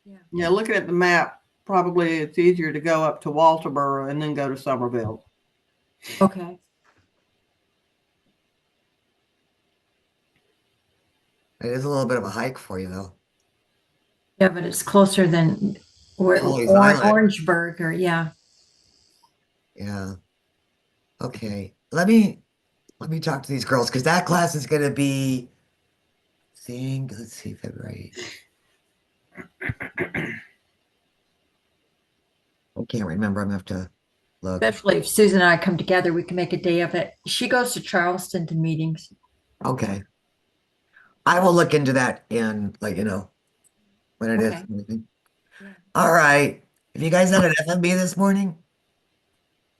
B: Yeah.
C: Yeah, looking at the map, probably it's easier to go up to Walterboro and then go to Somerville.
B: Okay.
A: It is a little bit of a hike for you, though.
B: Yeah, but it's closer than
A: Pawleys Island.
B: Orangeburg or yeah.
A: Yeah. Okay. Let me talk to these girls because that class is going to be. Let's see, February. I can't remember. I'm gonna have to look.
B: Especially if Susan and I come together, we can make a day of it. She goes to Charleston to meetings.
A: Okay. I will look into that and let you know when it is.
B: Okay. Yeah.
A: All right. Have you guys had enough of me this morning?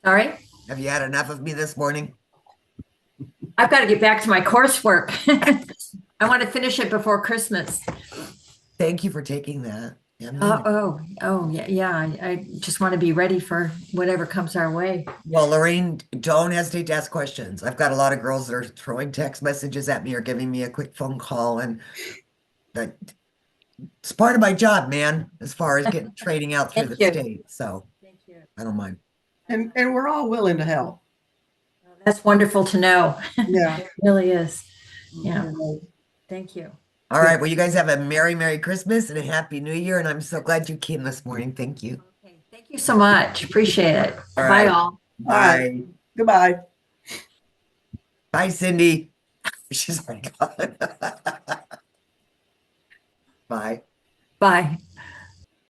B: Sorry?
A: Have you had enough of me this morning?
B: I've got to get back to my coursework. I want to finish it before Christmas.
A: Thank you for taking that. Yeah,
B: Yeah, yeah. I just want to be ready for whatever comes our way.
A: well, Lorraine, don't hesitate to ask questions. I've got a lot of girls that are throwing text messages at me or giving me a quick phone call, and that it's part of my job, man, as far as getting training out through the
B: Thank you.
A: state. So
B: Thank you.
A: I don't mind.
C: And we're all willing to help.
B: That's wonderful to know.
C: Yeah.
B: It really is. Yeah. Thank you.
A: All right. Well, you guys have a Merry Christmas and a Happy New Year. And I'm so glad you came this morning. Thank you.
B: Okay. Thank you so much. Appreciate it.
A: All
B: Bye
A: right.
B: all.
A: Bye.
C: Goodbye.
A: Bye, Cindy. She's already gone. Bye.
B: Bye.